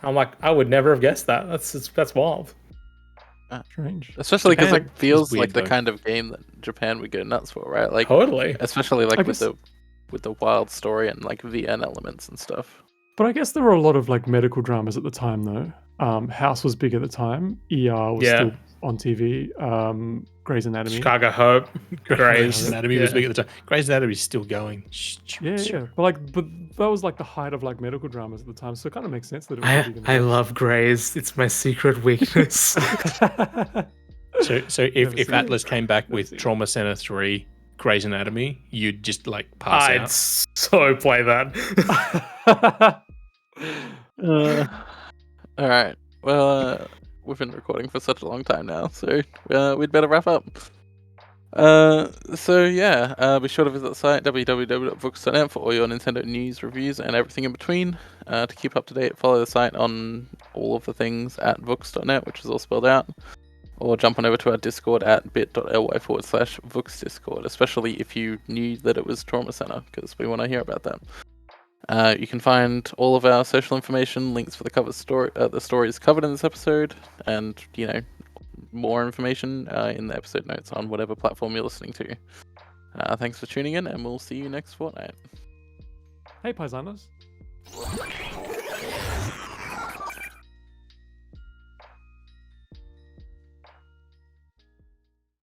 I'm like, I would never have guessed that. That's wild. Strange. Especially because it feels weird, like the though. kind of game that Japan would go nuts for, right? Like Totally. especially like I with guess- the wild story and like VN elements and stuff. But I guess there were a lot of like medical dramas at the time, though. House was big at the time. ER was still on TV. Grey's Anatomy. Chicago Hope, Grey's Grace. Anatomy was big at the time. Grey's Anatomy is still going. Yeah. But that was like the height of like medical dramas at the time, so it kind of makes sense that it was big. I love Grays. It's my secret weakness. So Never if seen Atlas it. came back Never with seen it. Trauma Center 3, Grey's Anatomy, you'd just like pass I'd out. so play that. All right. Well, we've been recording for such a long time now, so we'd better wrap up. So yeah, be sure to visit the site www.vookcast.net for all your Nintendo news, reviews, and everything in between. To keep up to date, follow the site on all of the things at vookcast.net, which is all spelled out. Or jump on over to our Discord at bit.ly/VooksDiscord, especially if you knew that it was Trauma Center, because we want to hear about that. You can find all of our social information, links for the stories covered in this episode, and more information in the episode notes on whatever platform you're listening to. Thanks for tuning in, and we'll see you next fortnight. Hey, paisanos.